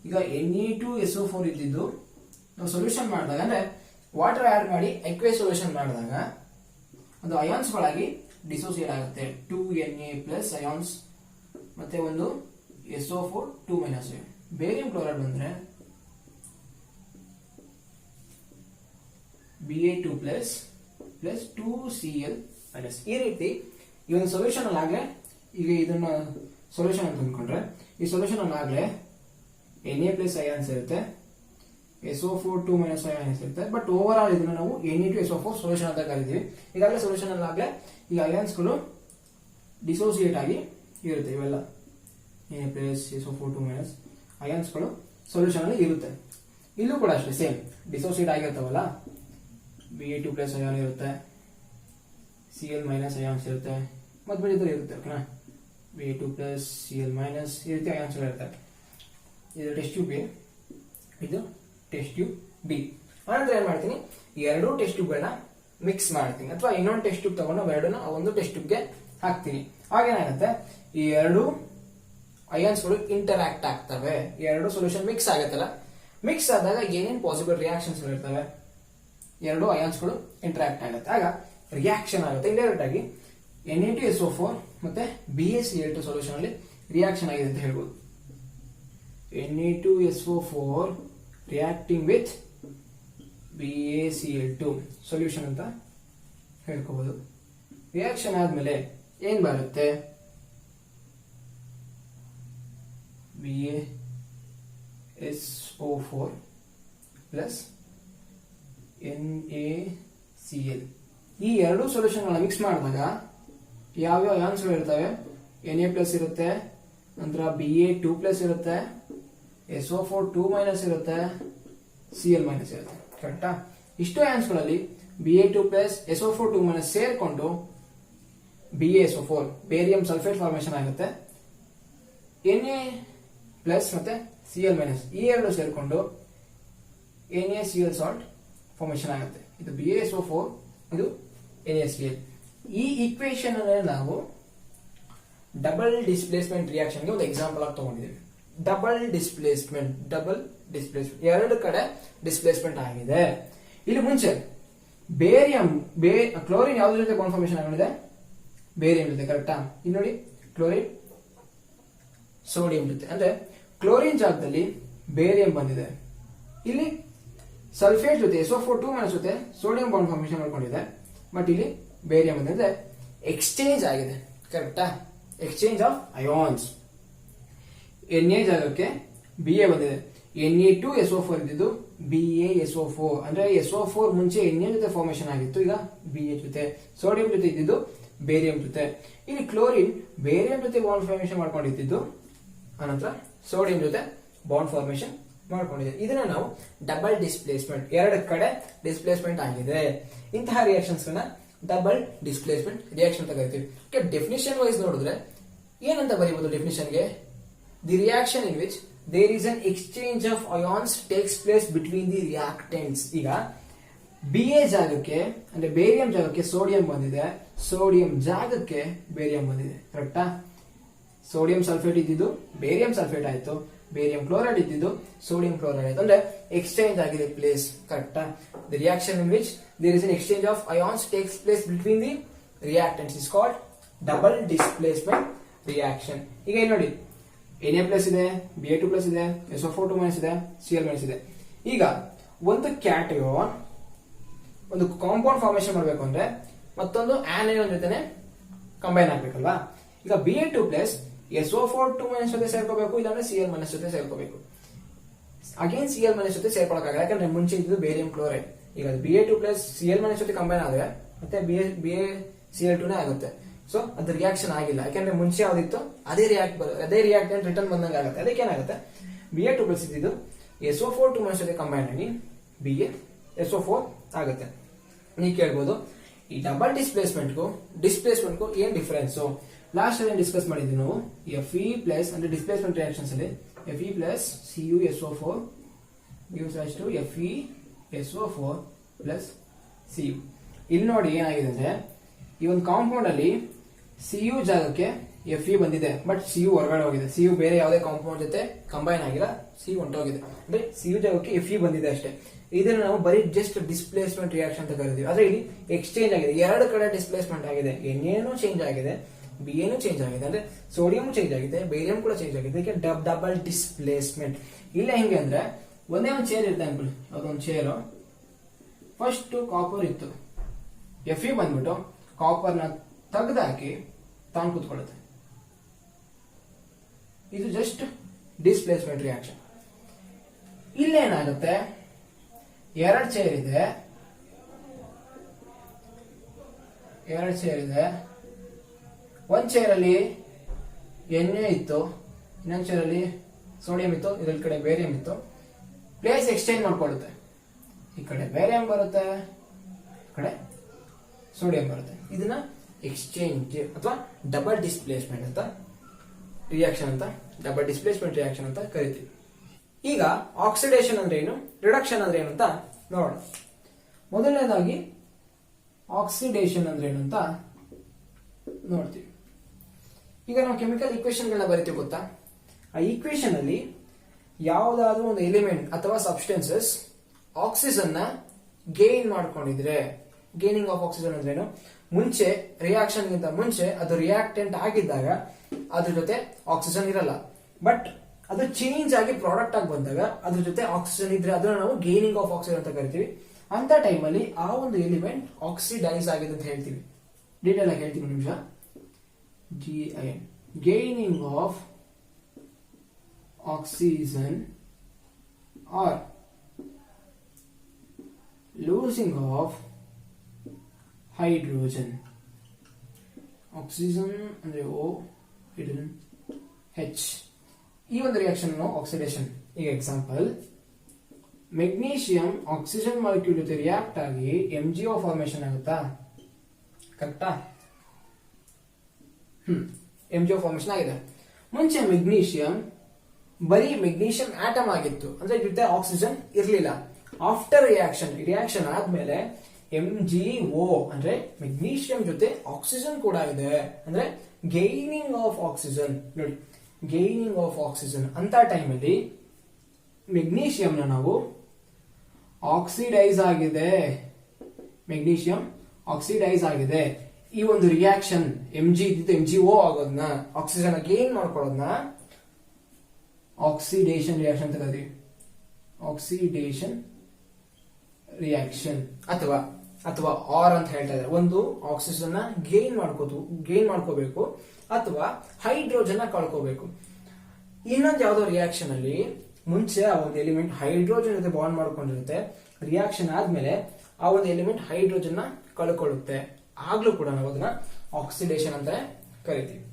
ಈಗ Na2SO4 ಇದ್ದಿದ್ದು ನಾವು ಸೊಲ್ಯೂಷನ್ ಮಾಡಿದಾಗ ಅಂದ್ರೆ ವಾಟರ್ ಆಡ್ ಮಾಡಿ ಎಕ್ವೆ ಸೊಲ್ಯೂಷನ್ ಮಾಡಿದಾಗ ಒಂದು ಅಯಾನ್ಸ್ ಗಳಾಗಿ ಡಿಸೋಸಿಯೇಟ್ ಆಗುತ್ತೆ. 2Na+ ಅಯಾನ್ಸ್ ಮತ್ತೆ ಒಂದು SO4 2- ಬೇರಿಯಂ ಕ್ಲೋರೈಡ್ ಬಂದ್ರೆ Ba2+ 2Cl-. ಈ ರೀತಿ ಈ ಒಂದು ಸೊಲ್ಯೂಷನ್ ಅಲ್ಲಾಗ್ಲೇ, ಈಗ ಇದನ್ನ ಸೊಲ್ಯೂಷನ್ ಅಂತ ಅಂದ್ಕೊಂಡ್ರೆ ಈ ಸೊಲ್ಯೂಷನ್ ಅಲ್ಲಾಗ್ಲೇ Na+ ಅಯಾನ್ಸ್ ಇರುತ್ತೆ, SO4 2- ಅಯಾನ್ಸ್ ಇರುತ್ತೆ. ಬಟ್ ಓವರ್ ಆಲ್ ಇದನ್ನ ನಾವು Na2SO4 ಸೊಲ್ಯೂಷನ್ ಅಂತ ಕರಿತೀವಿ. ಈಗಾಗಲೇ ಸೊಲ್ಯೂಷನ್ ಅಲ್ಲಾಗ್ಲೇ ಈ ಅಯಾನ್ಸ್ಗಳು ಡಿಸೋಸಿಯೇಟ್ ಆಗಿ ಇರುತ್ತೆ. ಇವೆಲ್ಲ Na+ SO4 2- ಅಯಾನ್ಸ್ಗಳು ಸೊಲ್ಯೂಷನ್ ಅಲ್ಲಿ ಇರುತ್ತೆ. ಇಲ್ಲೂ ಕೂಡ ಅಷ್ಟೇ ಸೇಮ್ ಡಿಸೋಸಿಯೇಟ್ ಆಗಿರ್ತಾವಲ್ಲ, Ba2+ ಅಯಾನ್ ಇರುತ್ತೆ, Cl- ಅಯಾನ್ಸ್ ಇರುತ್ತೆ, ಮತ್ತೆ ಇದ್ರೆ ಇರುತ್ತೆ. ಓಕೆನಾ, Ba2+, Cl- ಈ ರೀತಿ ಅಯಾನ್ಸ್ಗಳು ಇರುತ್ತೆ. ಇದು ಟೆಸ್ಟ್ ಟ್ಯೂಬ್ ಎ, ಇದು ಟೆಸ್ಟ್ ಟ್ಯೂಬ್ ಬಿ. ಆನಂತರ ಏನ್ ಮಾಡ್ತೀನಿ, ಈ ಎರಡೂ ಟೆಸ್ಟ್ ಟ್ಯೂಬ್ಗಳನ್ನ ಮಿಕ್ಸ್ ಮಾಡ್ತೀನಿ, ಅಥವಾ ಇನ್ನೊಂದು ಟೆಸ್ಟ್ ಟ್ಯೂಬ್ ತಗೊಂಡು ಅವೆರಡನ್ನ ಒಂದು ಟೆಸ್ಟ್ ಟ್ಯೂಬ್ಗೆ ಹಾಕ್ತೀನಿ. ಆಗೇನಾಗುತ್ತೆ, ಈ ಎರಡು ಅಯಾನ್ಸ್ಗಳು ಇಂಟರಾಕ್ಟ್ ಆಗ್ತವೆ, ಎರಡು ಸೊಲ್ಯೂಷನ್ ಮಿಕ್ಸ್ ಆಗುತ್ತಲ್ಲ. ಮಿಕ್ಸ್ ಆದಾಗ ಏನೇನು ಪಾಸಿಬಲ್ ರಿಯಾಕ್ಷನ್ಸ್ ಇರ್ತವೆ, ಎರಡು ಅಯಾನ್ಸ್ಗಳು ಇಂಟರಾಕ್ಟ್ ಆಗುತ್ತೆ, ಆಗ ರಿಯಾಕ್ಷನ್ ಆಗುತ್ತೆ. ಇಂಡೈರೆಕ್ಟ್ ಆಗಿ Na2SO4 ಮತ್ತೆ BaCl2 ಸೊಲ್ಯೂಷನ್ ಅಲ್ಲಿ ರಿಯಾಕ್ಷನ್ ಆಗಿದೆ ಅಂತ ಹೇಳ್ಬೋದು. Na2SO4 reacting with BaCl2 solution ಅಂತ ಹೇಳ್ಕೋಬಹುದು. ರಿಯಾಕ್ಷನ್ ಆದ್ಮೇಲೆ ಏನ್ ಬರುತ್ತೆ, BaSO4 ಪ್ಲಸ್ NaCl. ಈ ಎರಡು ಸೊಲ್ಯೂಷನ್ ಮಿಕ್ಸ್ ಮಾಡಿದಾಗ ಯಾವ್ಯಾವ ಅಯಾನ್ಸ್ಗಳು ಇರ್ತವೆ, Na+ ಇರುತ್ತೆ, ನಂತರ Ba2+ ಇರುತ್ತೆ, SO4 2- ಇರುತ್ತೆ, Cl- ಇರುತ್ತೆ. ಕರೆಕ್ಟಾ? ಇಷ್ಟು ಅಯಾನ್ಸ್ಗಳಲ್ಲಿ Ba2+ SO4 2- ಸೇರ್ಕೊಂಡು BaSO4 ಬೇರಿಯಂ ಸಲ್ಫೇಟ್ ಫಾರ್ಮೇಶನ್ ಆಗುತ್ತೆ. Na+ ಮತ್ತೆ Cl- ಈ ಎರಡು ಸೇರ್ಕೊಂಡು NaCl ಸಾಲ್ಟ್ ಫಾರ್ಮೇಶನ್ ಆಗುತ್ತೆ. ಇದು BaSO4, ಇದು NaCl. ಈ ಈಕ್ವೇಶನ್ ಅನ್ನು ನಾವು ಡಬಲ್ ಡಿಸ್ಪ್ಲೇಸ್ಮೆಂಟ್ ರಿಯಾಕ್ಷನ್ ಗೆ ಒಂದು ಎಕ್ಸಾಂಪಲ್ ಆಗಿ ತಗೊಂಡಿದ್ದೀವಿ. ಡಬಲ್ ಡಿಸ್ಪ್ಲೇಸ್ಮೆಂಟ್ ಎರಡು ಕಡೆ ಡಿಸ್ಪ್ಲೇಸ್ಮೆಂಟ್ ಆಗಿದೆ. ಇಲ್ಲಿ ಮುಂಚೆ ಕ್ಲೋರಿನ್ ಯಾವ್ದ್ರ ಜೊತೆ ಬಾಂಡ್ ಫಾರ್ಮೇಶನ್ ಆಗಿದೆ, ಬೇರಿಯಂ ಜೊತೆ. ಕರೆಕ್ಟಾ? ಇಲ್ಲಿ ನೋಡಿ, ಕ್ಲೋರಿನ್ ಸೋಡಿಯಂ ಜೊತೆ, ಅಂದ್ರೆ ಕ್ಲೋರಿನ್ ಜಾಗದಲ್ಲಿ ಬೇರಿಯಂ ಬಂದಿದೆ. ಇಲ್ಲಿ ಸಲ್ಫೇಟ್ ಜೊತೆ SO4 2- ಜೊತೆ ಸೋಡಿಯಂ ಬಾಂಡ್ ಫಾರ್ಮೇಶನ್ ಮಾಡ್ಕೊಂಡಿದೆ. ಬಟ್ ಇಲ್ಲಿ ಬೇರಿಯಂ ಬಂದಿದೆ, ಎಕ್ಸ್ಚೇಂಜ್ ಆಗಿದೆ. ಕರೆಕ್ಟಾ? Exchange of ions. Na ಜಾಗಕ್ಕೆ Ba ಬಂದಿದೆ, Na2SO4 ಇದ್ದಿದ್ದು BaSO4, ಅಂದ್ರೆ SO4 ಮುಂಚೆ Na ಜೊತೆ ಫಾರ್ಮೇಶನ್ ಆಗಿತ್ತು, ಈಗ Ba ಜೊತೆ. ಸೋಡಿಯಂ ಜೊತೆ ಇದ್ದಿದ್ದು ಬೇರಿಯಂ ಜೊತೆ. ಇಲ್ಲಿ ಕ್ಲೋರಿನ್ ಬೇರಿಯಂ ಜೊತೆ ಬಾಂಡ್ ಫಾರ್ಮೇಶನ್ ಮಾಡ್ಕೊಂಡಿದ್ದು, ಆನಂತರ ಸೋಡಿಯಂ ಜೊತೆ ಬಾಂಡ್ ಫಾರ್ಮೇಶನ್ ಮಾಡ್ಕೊಂಡಿದೆ. ಇದನ್ನ ನಾವು ಡಬಲ್ ಡಿಸ್ಪ್ಲೇಸ್ಮೆಂಟ್, ಎರಡು ಕಡೆ ಡಿಸ್ಪ್ಲೇಸ್ಮೆಂಟ್ ಆಗಿದೆ. ಇಂತಹ ರಿಯಾಕ್ಷನ್ಸ್ ಗಳನ್ನ ಡಬಲ್ ಡಿಸ್ಪ್ಲೇಸ್ಮೆಂಟ್ ರಿಯಾಕ್ಷನ್ ಅಂತ ಕರಿತೀವಿ. ಡೆಫಿನಿಷನ್ ವೈಸ್ ನೋಡಿದ್ರೆ ಏನಂತ ಬರೀಬಹುದು ಡೆಫಿನಿಷನ್ಗೆ, the reaction in which there is an exchange of ions takes place between the reactants. ಈಗ Ba ಜಾಗಕ್ಕೆ ಅಂದ್ರೆ ಬೇರಿಯಂ ಜಾಗಕ್ಕೆ ಸೋಡಿಯಂ ಬಂದಿದೆ, ಸೋಡಿಯಂ ಜಾಗಕ್ಕೆ ಬೇರಿಯಂ ಬಂದಿದೆ. ಕರೆಕ್ಟಾ? ಸೋಡಿಯಂ ಸಲ್ಫೇಟ್ ಇದ್ದಿದ್ದು ಬೇರಿಯಂ ಸಲ್ಫೇಟ್ ಆಯ್ತು, ಬೇರಿಯಂ ಕ್ಲೋರೈಡ್ ಇದ್ದಿದ್ದು ಸೋಡಿಯಂ ಕ್ಲೋರೈಡ್ ಆಯ್ತು, ಅಂದ್ರೆ ಎಕ್ಸ್ಚೇಂಜ್ ಆಗಿದೆ ಪ್ಲೇಸ್. ಕರೆಕ್ಟಾ? The reaction in which there is an exchange of ions takes place between the reactants is called double displacement reaction. ಈಗ ಇಲ್ಲಿ ನೋಡಿ, Na+ ಇದೆ, Ba2+ ಇದೆ, SO4 2- ಇದೆ, Cl- ಇದೆ. ಈಗ ಒಂದು ಕ್ಯಾಟಯೋನ್ ಒಂದು ಕಾಂಪೌಂಡ್ ಫಾರ್ಮೇಶನ್ ಮಾಡಬೇಕು ಅಂದ್ರೆ ಮತ್ತೊಂದು ಆನಯೋನ್ ಜೊತೆನೆ ಕಂಬೈನ್ ಆಗ್ಬೇಕಲ್ವಾ. ಈಗ Ba2+ SO4 2- ಜೊತೆ ಸೇರ್ಕೋಬೇಕು, ಇಲ್ಲಾಂದ್ರೆ Cl- ಜೊತೆ ಸೇರ್ಕೋಬೇಕು. ಅಗೇನ್ Cl- ಜೊತೆ ಸೇರ್ಕೊಳಕ್ಕಾಗಲ್ಲ, ಯಾಕಂದ್ರೆ ಮುಂಚೆ ಇದ್ದು ಬೇರಿಯಂ ಕ್ಲೋರೈಡ್. ಈಗ Ba2+ Cl- ಜೊತೆ ಕಂಬೈನ್ ಆದ್ರೆ ಮತ್ತೆ BaCl2 ಆಗುತ್ತೆ. ಸೊ ಅದು ರಿಯಾಕ್ಷನ್ ಆಗಿಲ್ಲ, ಯಾಕಂದ್ರೆ ಮುಂಚೆ ಯಾವ್ದಿತ್ತು ಅದೇ ರಿಯಾಕ್ಟೆಂಟ್ ರಿಟರ್ನ್ ಬಂದಂಗೆ ಆಗುತ್ತೆ. ಅದಕ್ಕೆ ಏನಾಗುತ್ತೆ, Ba2+ ಇದ್ದಿದ್ದು SO4 2- ಜೊತೆ ಕಂಬೈನ್ ಆಗಿ BaSO4 ಆಗುತ್ತೆ. ನೀವು ಕೇಳ್ಬೋದು ಈ ಡಬಲ್ ಡಿಸ್ಪ್ಲೇಸ್ಮೆಂಟ್ಗೂ ಏನ್ ಡಿಫರೆನ್ಸ್. ಲಾಸ್ಟ್ ಅಲ್ಲಿ ಡಿಸ್ಕಸ್ ಮಾಡಿದ್ವಿ ನಾವು Fe ಪ್ಲಸ್ ಅಂದ್ರೆ ಡಿಸ್ಪ್ಲೇಸ್ಮೆಂಟ್ ರಿಯಾಕ್ಷನ್ಸ್ ಅಲ್ಲಿ Fe plus CuSO4 gives rise to FeSO4 plus Cu. ಇಲ್ಲಿ ನೋಡಿ ಏನಾಗಿದೆ ಅಂದ್ರೆ ಈ ಒಂದು ಕಾಂಪೌಂಡ್ ಅಲ್ಲಿ Cu ಜಾಗಕ್ಕೆ Fe ಬಂದಿದೆ, ಬಟ್ Cu ಹೊರಗಡೆ ಹೋಗಿದೆ. Cu ಬೇರೆ ಯಾವುದೇ ಕಾಂಪೌಂಡ್ ಜೊತೆ ಕಂಬೈನ್ ಆಗಿಲ್ಲ, Cu ಹೊಂಟೋಗಿದೆ. ಅಂದ್ರೆ Cu ಜಾಗಕ್ಕೆ Fe ಬಂದಿದೆ ಅಷ್ಟೇ. ಇದನ್ನು ನಾವು ಬರೀ ಜಸ್ಟ್ ಡಿಸ್ಪ್ಲೇಸ್ಮೆಂಟ್ ರಿಯಾಕ್ಷನ್ ಅಂತ ಕರಿತೀವಿ. ಆದ್ರೆ ಇಲ್ಲಿ ಎಕ್ಸ್ಚೇಂಜ್ ಆಗಿದೆ, ಎರಡು ಕಡೆ ಡಿಸ್ಪ್ಲೇಸ್ಮೆಂಟ್ ಆಗಿದೆ. Na ಚೇಂಜ್ ಆಗಿದೆ, Ba ಚೇಂಜ್ ಆಗಿದೆ, ಅಂದ್ರೆ ಸೋಡಿಯಂ ಚೇಂಜ್ ಆಗಿದೆ, ಬೇರಿಯಂ ಕೂಡ ಚೇಂಜ್ ಆಗಿದೆ. ಇದಕ್ಕೆ ಡಬಲ್ ಡಿಸ್ಪ್ಲೇಸ್ಮೆಂಟ್. ಇಲ್ಲ ಹೆಂಗೆ ಅಂದ್ರೆ ಒಂದೇ ಒಂದು ಚೇರ್ ಇರುತ್ತೆ ಅನ್ಕೊಳ್ಳಿ, ಅದೊಂದು ಚೇರು ಫಸ್ಟ್ ಕಾಪರ್ ಇತ್ತು, Fe ಬಂದ್ಬಿಟ್ಟು ಕಾಪರ್ ನ ತೆಗೆದಾಕಿ ತಾನು ಕೂತ್ಕೊಳ್ಳುತ್ತೆ. ಇದು ಜಸ್ಟ್ ಡಿಸ್ಪ್ಲೇಸ್ಮೆಂಟ್ ರಿಯಾಕ್ಷನ್. ಇಲ್ಲೇನಾಗುತ್ತೆ, ಎರಡು ಚೇರ್ ಇದೆ, ಒಂದ್ ಚೇರ್ ಅಲ್ಲಿ Na ಇತ್ತು, ಇನ್ನೊಂದ್ ಚೇರ್ ಅಲ್ಲಿ ಸೋಡಿಯಂ ಇತ್ತು, ಇದರ ಕಡೆ ಬೇರಿಯಂ ಇತ್ತು. ಪ್ಲೇಸ್ ಎಕ್ಸ್ಚೇಂಜ್ ಮಾಡ್ಕೊಳ್ಳುತ್ತೆ. ಈ ಕಡೆ ಬೇರಿಯಂ ಬರುತ್ತೆ, ಈ ಕಡೆ ಸೋಡಿಯಂ ಬರುತ್ತೆ. ಇದನ್ನ ಎಕ್ಸ್ಚೇಂಜ್ ಅಥವಾ ಡಬಲ್ ಡಿಸ್ಪ್ಲೇಸ್ಮೆಂಟ್ ಅಂತ ರಿಯಾಕ್ಷನ್ ಅಂತ ಕರಿತೀವಿ. ಈಗ ಆಕ್ಸಿಡೇಷನ್ ಅಂದ್ರೆ ಏನು, ರಿಡಕ್ಷನ್ ಅಂದ್ರೆ ಏನು ಅಂತ ನೋಡೋಣ. ಮೊದಲನೇದಾಗಿ ಆಕ್ಸಿಡೇಷನ್ ಅಂದ್ರೆ ಏನು ಅಂತ ನೋಡ್ತೀವಿ. ಈಗ ನಾವು ಕೆಮಿಕಲ್ ಈಕ್ವೇಶನ್ ಗಳನ್ನ ಬರಿತೀವಿ ಗೊತ್ತಾ. ಆ ಈಕ್ವೇಶನ್ ಅಲ್ಲಿ ಯಾವುದಾದ್ರೂ ಒಂದು ಎಲಿಮೆಂಟ್ ಅಥವಾ ಸಬ್ಸ್ಟೆನ್ಸಸ್ ಆಕ್ಸಿಜನ್ ನ ಗೇನ್ ಮಾಡ್ಕೊಂಡಿದ್ರೆ, ಗೇನಿಂಗ್ ಆಫ್ ಆಕ್ಸಿಜನ್ ಅಂದ್ರೆ ಏನು, ಮುಂಚೆ ರಿಯಾಕ್ಷನ್ ಗಿಂತ ಮುಂಚೆ ಅದು ರಿಯಾಕ್ಟೆಂಟ್ ಆಗಿದ್ದಾಗ ಅದ್ರ ಜೊತೆ ಆಕ್ಸಿಜನ್ ಇರಲ್ಲ, ಬಟ್ ಅದು ಚೇಂಜ್ ಆಗಿ ಪ್ರಾಡಕ್ಟ್ ಆಗಿ ಬಂದಾಗ ಅದ್ರ ಜೊತೆ ಆಕ್ಸಿಜನ್ ಇದ್ರೆ ಅದನ್ನ ನಾವು ಗೇನಿಂಗ್ ಆಫ್ ಆಕ್ಸಿಜನ್ ಅಂತ ಕರಿತೀವಿ. ಅಂತ ಟೈಮಲ್ಲಿ ಆ ಒಂದು ಎಲಿಮೆಂಟ್ ಆಕ್ಸಿಡೈಸ್ ಆಗಿದೆ ಅಂತ ಹೇಳ್ತೀವಿ. ಡೀಟೇಲ್ ಆಗಿ ಹೇಳ್ತೀವಿ ನಿಮಿಷ. GIN gaining of oxygen are losing of hydrogen. Oxygen ಅಂದ್ರೆ O, ಹೈಡ್ರೋಜನ್ H. ಈ ಒಂದು ರಿಯಾಕ್ಷನ್ ಆಕ್ಸಿಡೇಷನ್. ಈಗ ಎಕ್ಸಾಂಪಲ್, ಮೆಗ್ನೀಷಿಯಂ ಆಕ್ಸಿಜನ್ ಮಾಲಿಕ್ಯೂಲ್ ಜೊತೆ ರಿಯಾಕ್ಟ್ ಆಗಿ MgO ಫಾರ್ಮೇಶನ್ ಆಗುತ್ತಾ, ಕರೆಕ್ಟಾ? MgO ಫಾರ್ಮೇಶನ್ ಆಗಿದೆ. ಮುಂಚೆ ಬರೀ ಮೆಗ್ನೀಷಿಯಂ ಆಟಮ್ ಆಗಿತ್ತು, ಅಂದ್ರೆ ಜೊತೆ ಆಕ್ಸಿಜನ್ ಇರಲಿಲ್ಲ. ಆಫ್ಟರ್ ರಿಯಾಕ್ಷನ್ ಆದ್ಮೇಲೆ MgO ಅಂದ್ರೆ ಮೆಗ್ನೀಷಿಯಂ ಜೊತೆ ಆಕ್ಸಿಜನ್ ಕೂಡ ಇದೆ, ಅಂದ್ರೆ ಗೈನಿಂಗ್ ಆಫ್ ಆಕ್ಸಿಜನ್. ನೋಡಿ, ಗೈನಿಂಗ್ ಆಫ್ ಆಕ್ಸಿಜನ್ ಅಂತ ಟೈಮಲ್ಲಿ ಮೆಗ್ನೀಷಿಯಂನ ನಾವು ಆಕ್ಸಿಡೈಸ್ ಆಗಿದೆ, ಈ ಒಂದು ರಿಯಾಕ್ಷನ್ MgO ಆಗೋದನ್ನ, ಆಕ್ಸಿಜನ್ ಗೇನ್ ಮಾಡ್ಕೊಳ್ಳೋದನ್ನ ಆಕ್ಸಿಡೇಷನ್ ರಿಯಾಕ್ಷನ್ ಅಂತ ಕರೀತೀವಿ. ಆಕ್ಸಿಡೇಷನ್ ರಿಯಾಕ್ಷನ್ ಅಥವಾ ಆರ್ ಅಂತ ಹೇಳ್ತಾ ಇದ್ದಾರೆ. ಒಂದು ಆಕ್ಸಿಜನ್ ನ ಗೇನ್ ಮಾಡ್ಕೋಬೇಕು ಅಥವಾ ಹೈಡ್ರೋಜನ್ ನ ಕಳ್ಕೋಬೇಕು. ಇನ್ನೊಂದು ಯಾವ್ದೋ ರಿಯಾಕ್ಷನ್ ಅಲ್ಲಿ ಮುಂಚೆ ಆ ಒಂದು ಎಲಿಮೆಂಟ್ ಹೈಡ್ರೋಜನ್ ಜೊತೆ ಬಾಂಡ್ ಮಾಡ್ಕೊಂಡಿರುತ್ತೆ, ರಿಯಾಕ್ಷನ್ ಆದ್ಮೇಲೆ ಆ ಒಂದು ಎಲಿಮೆಂಟ್ ಹೈಡ್ರೋಜನ್ ನ ಕಳ್ಕೊಳ್ಳುತ್ತೆ, ಆಗ್ಲೂ ಕೂಡ ನಾವು ಅದನ್ನ ಆಕ್ಸಿಡೇಷನ್ ಅಂತ ಕರಿತೀವಿ.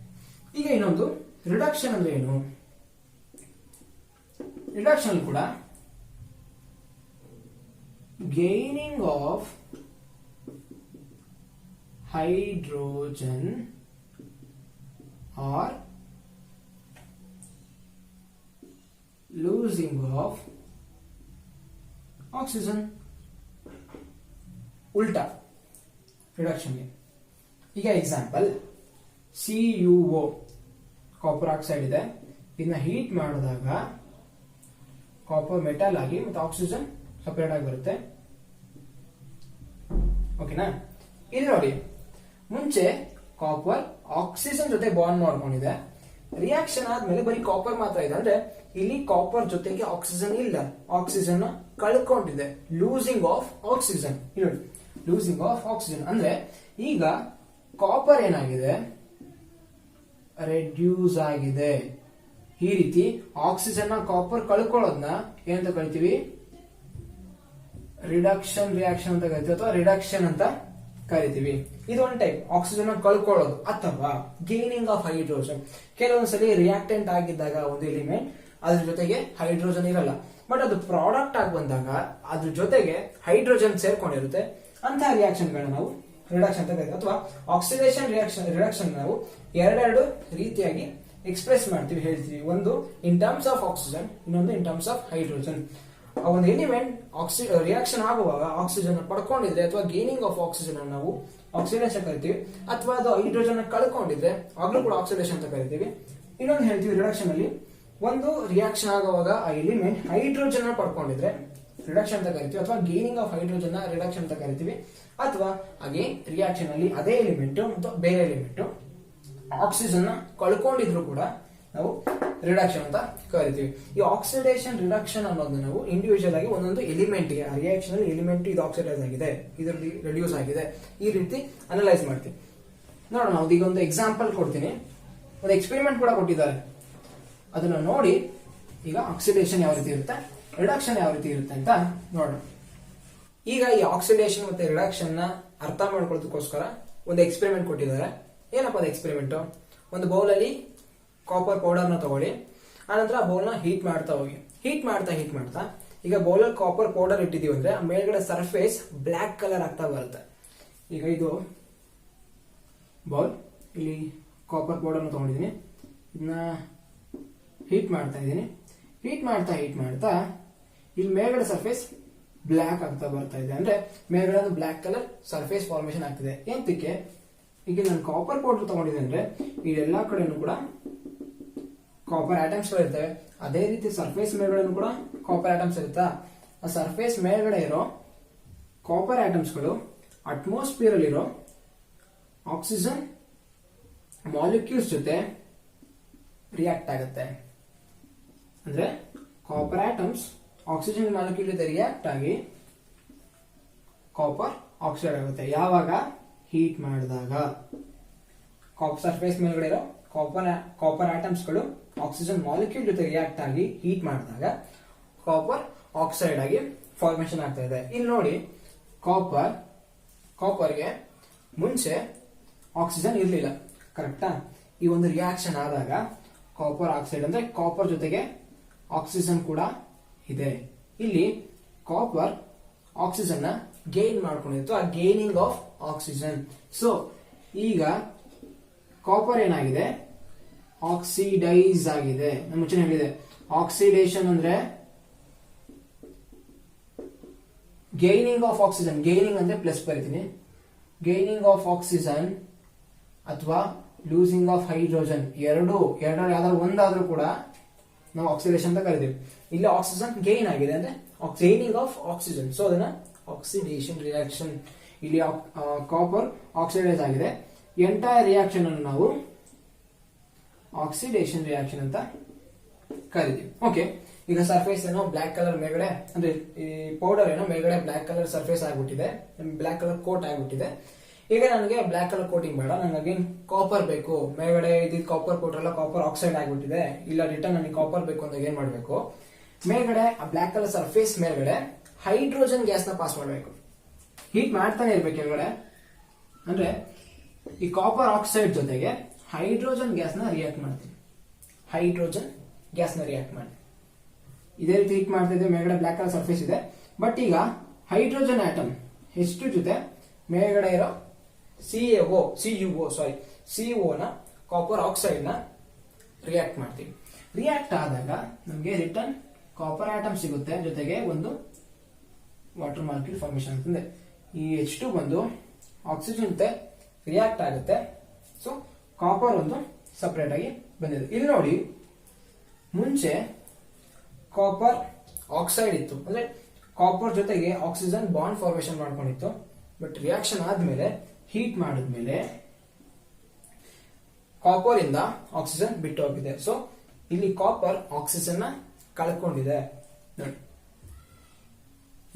ಈಗ ಇನ್ನೊಂದು ರಿಡಕ್ಷನ್ ಅಂದ್ರೆ ಏನು. ರಿಡಕ್ಷನ್ ಕೂಡ gaining of hydrogen or losing of oxygen. ಉಲ್ಟಾ ರಿಡಕ್ಷನ್. ಈಗ ಎಕ್ಸಾಂಪಲ್, CuO ಕಾಪರ್ ಆಕ್ಸೈಡ್ ಇದೆ, ಇದನ್ನ ಹೀಟ್ ಮಾಡಿದಾಗ ಕಾಪರ್ ಮೆಟಲ್ ಆಗಿ ಮತ್ತೆ ಆಕ್ಸಿಜನ್ ಸಪರೇಟ್ ಆಗಿ ಬರುತ್ತೆ. ಓಕೆನಾ? ಇಲ್ಲಿ ನೋಡಿ, ಮುಂಚೆ ಕಾಪರ್ ಆಕ್ಸಿಜನ್ ಜೊತೆ ಬಾಂಡ್ ಮಾಡ್ಕೊಂಡಿದೆ, ರಿಯಾಕ್ಷನ್ ಆದ್ಮೇಲೆ ಬರೀ ಕಾಪರ್ ಮಾತ್ರ ಇದೆ, ಅಂದ್ರೆ ಇಲ್ಲಿ ಕಾಪರ್ ಜೊತೆಗೆ ಆಕ್ಸಿಜನ್ ಇಲ್ಲ, ಆಕ್ಸಿಜನ್ ಕಳ್ಕೊಂಡಿದೆ. Losing of oxygen. Losing of oxygen ಅಂದ್ರೆ ಈಗ ಕಾಪರ್ ಏನಾಗಿದೆ, ರೆಡ್ಯೂಸ್ ಆಗಿದೆ. ಈ ರೀತಿ ಆಕ್ಸಿಜನ್ ಕಾಪರ್ ಕಳ್ಕೊಳ್ಳೋದನ್ನ ಏನಂತ ಕರಿತೀವಿ, ರಿಡಕ್ಷನ್ ರಿಯಾಕ್ಷನ್ ಅಂತ ಕರಿತೀವಿ ಅಥವಾ ರಿಡಕ್ಷನ್ ಅಂತ ಕರಿತೀವಿ. ಇದು ಒಂದು ಟೈಪ್ ಆಕ್ಸಿಜನ್ ಕಳ್ಕೊಳ್ಳೋದು ಅಥವಾ ಗೇನಿಂಗ್ ಆಫ್ ಹೈಡ್ರೋಜನ್. ಕೆಲವೊಂದ್ಸಲಿ ರಿಯಾಕ್ಟೆಂಟ್ ಆಗಿದ್ದಾಗ ಒಂದು ಎಲಿಮೆಂಟ್ ಅದ್ರ ಜೊತೆಗೆ ಹೈಡ್ರೋಜನ್ ಇರಲ್ಲ, ಬಟ್ ಅದು ಪ್ರಾಡಕ್ಟ್ ಆಗಿ ಬಂದಾಗ ಅದ್ರ ಜೊತೆಗೆ ಹೈಡ್ರೋಜನ್ ಸೇರ್ಕೊಂಡಿರುತ್ತೆ, ಅಂತಹ ರಿಯಾಕ್ಷನ್ಗಳನ್ನ ನಾವು ರಿಡಕ್ಷನ್ ಅಂತ ಕರಿತೀವಿ. ಅಥವಾ ಆಕ್ಸಿಡೇಷನ್ ರಿಡಕ್ಷನ್ ನಾವು ಎರಡೆರಡು ರೀತಿಯಾಗಿ ಎಕ್ಸ್ಪ್ರೆಸ್ ಮಾಡ್ತೀವಿ, ಹೇಳ್ತೀವಿ. ಒಂದು ಇನ್ ಟರ್ಮ್ಸ್ ಆಫ್ ಆಕ್ಸಿಜನ್, ಇನ್ನೊಂದು ಇನ್ ಟರ್ಮ್ಸ್ ಆಫ್ ಹೈಡ್ರೋಜನ್. ಆ ಒಂದು ಎಲಿಮೆಂಟ್ ರಿಯಾಕ್ಷನ್ ಆಗುವಾಗ ಆಕ್ಸಿಜನ್ ಪಡ್ಕೊಂಡಿದ್ರೆ ಅಥವಾ ಗೇನಿಂಗ್ ಆಫ್ ಆಕ್ಸಿಜನ್ ನಾವು ಆಕ್ಸಿಡೇಷನ್ ಕರಿತೀವಿ. ಅಥವಾ ಅದು ಹೈಡ್ರೋಜನ್ ಕಳ್ಕೊಂಡಿದ್ರೆ ಆಗ್ಲೂ ಕೂಡ ಆಕ್ಸಿಡೇಷನ್ ಅಂತ ಕರಿತೀವಿ. ಇನ್ನೊಂದು ಹೇಳ್ತೀವಿ ರಿಡಕ್ಷನ್ ಅಲ್ಲಿ, ಒಂದು ರಿಯಾಕ್ಷನ್ ಆಗುವಾಗ ಆ ಎಲಿಮೆಂಟ್ ಹೈಡ್ರೋಜನ್ ಪಡ್ಕೊಂಡಿದ್ರೆ ರಿಡಕ್ಷನ್ ಅಂತ ಕರಿತೀವಿ. ಅಥವಾ ಗೇನಿಂಗ್ ಆಫ್ ಹೈಡ್ರೋಜನ್ ರಿಡಕ್ಷನ್ ಅಂತ ಕರಿತೀವಿ. ಅಥವಾ ಹಾಗೆ ರಿಯಾಕ್ಷನ್ ಅಲ್ಲಿ ಅದೇ ಎಲಿಮೆಂಟ್ ಮತ್ತು ಬೇರೆ ಎಲಿಮೆಂಟ್ ಆಕ್ಸಿಜನ್ ಕಳ್ಕೊಂಡಿದ್ರು ಕೂಡ ನಾವು ರಿಡಕ್ಷನ್ ಅಂತ ಕರಿತೀವಿ. ಈ ಆಕ್ಸಿಡೇಷನ್ ರಿಡಕ್ಷನ್ ಅನ್ನೋದನ್ನ ನಾವು ಇಂಡಿವಿಜುವಲ್ ಆಗಿ ಒಂದೊಂದು ಎಲಿಮೆಂಟ್ ಗೆ, ರಿಯಾಕ್ಷನ್ ಅಲ್ಲಿ ಎಲಿಮೆಂಟ್ ಇದು ಆಕ್ಸಿಡೈಸ್ ಆಗಿದೆ, ಇದರಲ್ಲಿ ರೆಡ್ಯೂಸ್ ಆಗಿದೆ, ಈ ರೀತಿ ಅನಲೈಸ್ ಮಾಡ್ತೀವಿ. ನೋಡೋಣ, ಈಗ ಒಂದು ಎಕ್ಸಾಂಪಲ್ ಕೊಡ್ತೀನಿ. ಒಂದು ಎಕ್ಸ್ಪೆರಿಮೆಂಟ್ ಕೂಡ ಕೊಟ್ಟಿದ್ದಾರೆ, ಅದನ್ನ ನೋಡಿ ಈಗ ಆಕ್ಸಿಡೇಷನ್ ಯಾವ ರೀತಿ ಇರುತ್ತೆ, ರಿಡಕ್ಷನ್ ಯಾವ ರೀತಿ ಇರುತ್ತೆ ಅಂತ ನೋಡೋಣ. ಈಗ ಈ ಆಕ್ಸಿಡೇಷನ್ ಮತ್ತೆ ರಿಡಕ್ಷನ್ ನ ಅರ್ಥ ಮಾಡ್ಕೊಳ್ಳೋದಕ್ಕೋಸ್ಕರ ಒಂದು ಎಕ್ಸ್ಪೆರಿಮೆಂಟ್ ಕೊಟ್ಟಿದ್ದಾರೆ. ಏನಪ್ಪ ಅದು ಎಕ್ಸ್ಪೆರಿಮೆಂಟ್? ಒಂದು ಬೌಲ್ ಅಲ್ಲಿ ಕಾಪರ್ ಪೌಡರ್ ನ ತಗೊಳ್ಳಿ, ಆನಂತರ ಆ ಬೌಲ್ ನ ಹೀಟ್ ಮಾಡ್ತಾ ಹೋಗಿ. ಹೀಟ್ ಮಾಡ್ತಾ ಈಗ ಬೌಲ್ ಅಲ್ಲಿ ಕಾಪರ್ ಪೌಡರ್ ಇಟ್ಟಿದೀವಿ ಅಂದ್ರೆ ಮೇಲ್ಗಡೆ ಸರ್ಫೇಸ್ ಬ್ಲಾಕ್ ಕಲರ್ ಆಗ್ತಾ ಬರುತ್ತೆ. ಈಗ ಇದು ಬೌಲ್, ಇಲ್ಲಿ ಕಾಪರ್ ಪೌಡರ್ ನ ತಗೊಂಡಿದ್ದೀನಿ, ಇದನ್ನ ಹೀಟ್ ಮಾಡ್ತಾ ಇದ್ದೀನಿ. ಹೀಟ್ ಮಾಡ್ತಾ ಇಲ್ಲಿ ಮೇಲ್ಗಡೆ ಸರ್ಫೇಸ್ ಬ್ಲಾಕ್ ಆಗ್ತಾ ಬರ್ತಾ ಇದೆ. ಅಂದ್ರೆ ಮೇಲ್ಗಡೆ ಒಂದು ಬ್ಲಾಕ್ ಕಲರ್ ಸರ್ಫೇಸ್ ಫಾರ್ಮೇಶನ್ ಆಗ್ತಿದೆ. ಎಂತಕ್ಕೆ? ಈಗ ನಾನು ಕಾಪರ್ ಪೌಡರ್ ತಗೊಂಡಿದ್ದೆ ಅಂದ್ರೆ ಇದೆಲ್ಲಾ ಕಡೆನೂ ಕೂಡ ಕಾಪರ್ ಆಟಮ್ಸ್ ಗಳು ಇರ್ತವೆ. ಅದೇ ರೀತಿ ಸರ್ಫೇಸ್ ಮೇಲ್ಗಡೆ ಕೂಡ ಕಾಪರ್ ಆಟಮ್ಸ್ ಇರುತ್ತಾ? ಆ ಸರ್ಫೇಸ್ ಮೇಲ್ಗಡೆ ಇರೋ ಕಾಪರ್ ಆಟಮ್ಸ್ ಗಳು ಅಟ್ಮಾಸ್ಫಿಯರ್ ಅಲ್ಲಿರೋ ಆಕ್ಸಿಜನ್ ಮಾಲಿಕ್ಯೂಲ್ಸ್ ಜೊತೆ ರಿಯಾಕ್ಟ್ ಆಗುತ್ತೆ. ಅಂದ್ರೆ ಕಾಪರ್ ಆಟಮ್ಸ್ ಆಕ್ಸಿಜನ್ ಮಾಲಿಕ್ಯೂಲ್ ಜೊತೆ ರಿಯಾಕ್ಟ್ ಆಗಿ ಕಾಪರ್ ಆಕ್ಸೈಡ್ ಆಗುತ್ತೆ. ಯಾವಾಗ? ಹೀಟ್ ಮಾಡಿದಾಗ. ಸರ್ಫೇಸ್ ಮೇಲ್ಗಡೆ ಇರೋ ಕಾಪರ್ ಆಟಮ್ಸ್ ಗಳು ಆಕ್ಸಿಜನ್ ಮಾಲಿಕ್ಯೂಲ್ ಜೊತೆ ರಿಯಾಕ್ಟ್ ಆಗಿ ಹೀಟ್ ಮಾಡಿದಾಗ ಕಾಪರ್ ಆಕ್ಸೈಡ್ ಆಗಿ ಫಾರ್ಮೇಶನ್ ಆಗ್ತಾ ಇದೆ. ಇಲ್ಲಿ ನೋಡಿ, ಕಾಪರ್ಗೆ ಮುಂಚೆ ಆಕ್ಸಿಜನ್ ಇರಲಿಲ್ಲ, ಕರೆಕ್ಟಾ? ಈ ಒಂದು ರಿಯಾಕ್ಷನ್ ಆದಾಗ ಕಾಪರ್ ಆಕ್ಸೈಡ್ ಅಂದ್ರೆ ಕಾಪರ್ ಜೊತೆಗೆ ಆಕ್ಸಿಜನ್ ಕೂಡ ಇದೆ. ಇಲ್ಲಿ ಕಾಪರ್ ಆಕ್ಸಿಜನ್ ನ ಗೇನ್ ಮಾಡ್ಕೊಂಡಿತ್ತು, ಆ ಗೇನಿಂಗ್ ಆಫ್ ಆಕ್ಸಿಜನ್. ಸೊ ಈಗ ಕಾಪರ್ ಏನಾಗಿದೆ? ಆಕ್ಸಿಡೈಸ್ ಆಗಿದೆ. ನಾನು ಮುಂಚೆ ಹೇಳಿದೆ, ಆಕ್ಸಿಡೇಷನ್ ಅಂದ್ರೆ ಗೇನಿಂಗ್ ಆಫ್ ಆಕ್ಸಿಜನ್. ಗೇನಿಂಗ್ ಅಂದ್ರೆ ಪ್ಲಸ್ ಬರೀತೀನಿ. ಗೇನಿಂಗ್ ಆಫ್ ಆಕ್ಸಿಜನ್ ಅಥವಾ ಲೂಸಿಂಗ್ ಆಫ್ ಹೈಡ್ರೋಜನ್, ಎರಡರಲ್ಲಿ ಯಾವ್ದಾದ್ರು ಒಂದಾದ್ರೂ ಕೂಡ ನಾವು ಆಕ್ಸಿಡೇಷನ್ ಅಂತ ಕರಿತೀವಿ. ಇಲ್ಲಿ ಆಕ್ಸಿಜನ್ ಗೇನ್ ಆಗಿದೆ ಅಂದ್ರೆ ಗೇನಿಂಗ್ ಆಫ್ ಆಕ್ಸಿಜನ್. ಸೊ ಅದನ್ನ ಆಕ್ಸಿಡೇಷನ್ ರಿಯಾಕ್ಷನ್. ಇಲ್ಲಿ ಕಾಪರ್ ಆಕ್ಸಿಡೈಸ್ ಆಗಿದೆ. ಎಂಟೈರ್ ರಿಯಾಕ್ಷನ್ ಅನ್ನು ನಾವು ಆಕ್ಸಿಡೇಷನ್ ರಿಯಾಕ್ಷನ್ ಅಂತ ಕರಿತೀವಿ. ಓಕೆ, ಈಗ ಸರ್ಫೇಸ್ ಏನೋ ಬ್ಲಾಕ್ ಕಲರ್ ಮೇಲ್ಗಡೆ, ಅಂದ್ರೆ ಈ ಪೌಡರ್ ಏನೋ ಮೇಲ್ಗಡೆ ಬ್ಲಾಕ್ ಕಲರ್ ಸರ್ಫೇಸ್ ಆಗ್ಬಿಟ್ಟಿದೆ, ಬ್ಲಾಕ್ ಕಲರ್ ಕೋಟ್ ಆಗ್ಬಿಟ್ಟಿದೆ. ಈಗ ನನಗೆ ಬ್ಲಾಕ್ ಕಲರ್ ಕೋಟಿಂಗ್ ಬೇಡ, ನನಗೆ ಕಾಪರ್ ಬೇಕು. ಮೇಲ್ಗಡೆ ಇದ್ದಿದ್ದು ಕಾಪರ್ ಪೌಡರ್ ಎಲ್ಲ ಕಾಪರ್ ಆಕ್ಸೈಡ್ ಆಗ್ಬಿಟ್ಟಿದೆ, ಇಲ್ಲ ರಿಟರ್ನ್ ನನಗೆ ಕಾಪರ್ ಬೇಕು ಅಂದಾಗ ಏನ್ ಮಾಡ್ಬೇಕು? ಮೇಲ್ಗಡೆ ಆ ಬ್ಲಾಕ್ ಕಲರ್ ಸರ್ಫೇಸ್ ಮೇಲ್ಗಡೆ ಹೈಡ್ರೋಜನ್ ಗ್ಯಾಸ್ ನ ಪಾಸ್ ಮಾಡಬೇಕು. ಹೀಟ್ ಮಾಡ್ತಾನೆ ಇರ್ಬೇಕು ಕೆಳಗಡೆ. ಅಂದ್ರೆ ಈ ಕಾಪರ್ ಆಕ್ಸೈಡ್ ಜೊತೆಗೆ ಹೈಡ್ರೋಜನ್ ಗ್ಯಾಸ್ ನ ರಿಯಾಕ್ಟ್ ಮಾಡ್ತೀವಿ. ಹೈಡ್ರೋಜನ್ ಗ್ಯಾಸ್ ನ ರಿಯಾಕ್ಟ್ ಮಾಡಿ ಇದೇ ರೀತಿ ಹೀಟ್ ಮಾಡ್ತಾ ಇದ್ರೆ ಮೇಲ್ಗಡೆ ಬ್ಲಾಕ್ ಕಲರ್ ಸರ್ಫೇಸ್ ಇದೆ. ಬಟ್ ಈಗ ಹೈಡ್ರೋಜನ್ ಆಟಮ್ ಎಷ್ಟು ಜೊತೆ ಮೇಲ್ಗಡೆ ಇರೋ ಸಿಯುಒ ನ ಕಾಪರ್ ಆಕ್ಸೈಡ್ ನ ರಿಯಾಕ್ಟ್ ಮಾಡ್ತೀವಿ. ರಿಯಾಕ್ಟ್ ಆದಾಗ ನಮಗೆ ರಿಟರ್ನ್ ಕಾಪರ್ ಆಟಮ್ ಸಿಗುತ್ತೆ, ಜೊತೆಗೆ ಒಂದು ವಾಟರ್ ಮಾಲಿಕ್ಯೂಲ್ ಫಾರ್ಮೇಶನ್ ಆಗ್ತದೆ. ಈ H2 ಬಂದು ಆಕ್ಸಿಜನ್ ಜೊತೆ ರಿಯಾಕ್ಟ್ ಆಗುತ್ತೆ. ಸೊ ಕಾಪರ್ ಒಂದು ಸಪರೇಟ್ ಆಗಿ ಬಂದಿದೆ. ಇಲ್ಲಿ ನೋಡಿ, ಮುಂಚೆ ಕಾಪರ್ ಆಕ್ಸೈಡ್ ಇತ್ತು, ಅಂದ್ರೆ ಕಾಪರ್ ಜೊತೆಗೆ ಆಕ್ಸಿಜನ್ ಬಾಂಡ್ ಫಾರ್ಮೇಶನ್ ಮಾಡ್ಕೊಂಡಿತ್ತು. ಬಟ್ ರಿಯಾಕ್ಷನ್ ಆದ್ಮೇಲೆ, ಹೀಟ್ ಮಾಡಿದ್ಮೇಲೆ ಕಾಪರ್ ಇಂದ ಆಕ್ಸಿಜನ್ ಬಿಟ್ಟು ಹೋಗಿದೆ. ಸೊ ಇಲ್ಲಿ ಕಾಪರ್ ಆಕ್ಸಿಜನ್ ನ ಕಳ್ಕೊಂಡಿದೆ. ನೋಡಿ,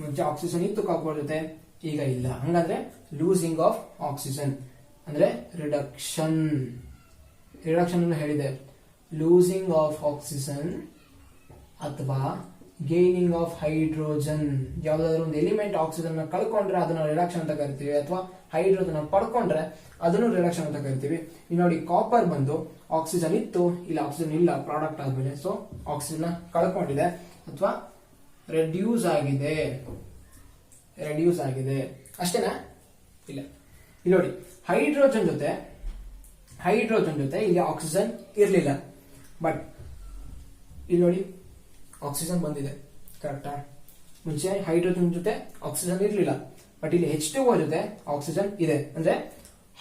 ಮುಂಚೆ ಆಕ್ಸಿಜನ್ ಇತ್ತು ಕಾಪರ್ ಜೊತೆ, ಈಗ ಇಲ್ಲ. ಹಂಗಂದ್ರೆ ಲೂಸಿಂಗ್ ಆಫ್ ಆಕ್ಸಿಜನ್ ಅಂದ್ರೆ ರಿಡಕ್ಷನ್ ಹೇಳಿದೆ. ಲೂಸಿಂಗ್ ಆಫ್ ಆಕ್ಸಿಜನ್ ಅಥವಾ ಗೇನಿಂಗ್ ಆಫ್ ಹೈಡ್ರೋಜನ್. ಯಾವ್ದಾದ್ರು ಒಂದು ಎಲಿಮೆಂಟ್ ಆಕ್ಸಿಜನ್ ಕಳ್ಕೊಂಡ್ರೆ ಅದನ್ನ ರಿಡಕ್ಷನ್ ಅಂತ ಕರಿತೀವಿ, ಅಥವಾ ಹೈಡ್ರೋಜನ್ ಪಡ್ಕೊಂಡ್ರೆ ಅದನ್ನು ರಿಡಕ್ಷನ್ ಅಂತ ಕರಿತೀವಿ. ಈಗ ನೋಡಿ, ಕಾಪರ್ ಬಂದು ಆಕ್ಸಿಜನ್ ಇತ್ತು, ಇಲ್ಲ ಆಕ್ಸಿಜನ್ ಇಲ್ಲ ಪ್ರಾಡಕ್ಟ್ ಆದ್ಮೇಲೆ. ಸೊ ಆಕ್ಸಿಜನ್ ಕಳ್ಕೊಂಡಿದೆ ಅಥವಾ ರೆಡ್ಯೂಸ್ ಆಗಿದೆ. ಅಷ್ಟೇನಾ? ಇಲ್ಲ. ಇಲ್ಲಿ ನೋಡಿ, ಹೈಡ್ರೋಜನ್ ಜೊತೆ ಇಲ್ಲಿ ಆಕ್ಸಿಜನ್ ಇರಲಿಲ್ಲ, ಬಟ್ ಇಲ್ಲಿ ನೋಡಿ ಆಕ್ಸಿಜನ್ ಬಂದಿದೆ. ಕರೆಕ್ಟಾ? ಮುಂಚೆ ಹೈಡ್ರೋಜನ್ ಜೊತೆ ಆಕ್ಸಿಜನ್ ಇರಲಿಲ್ಲ, ಬಟ್ ಇಲ್ಲಿ H2O ಜೊತೆ ಆಕ್ಸಿಜನ್ ಇದೆ. ಅಂದ್ರೆ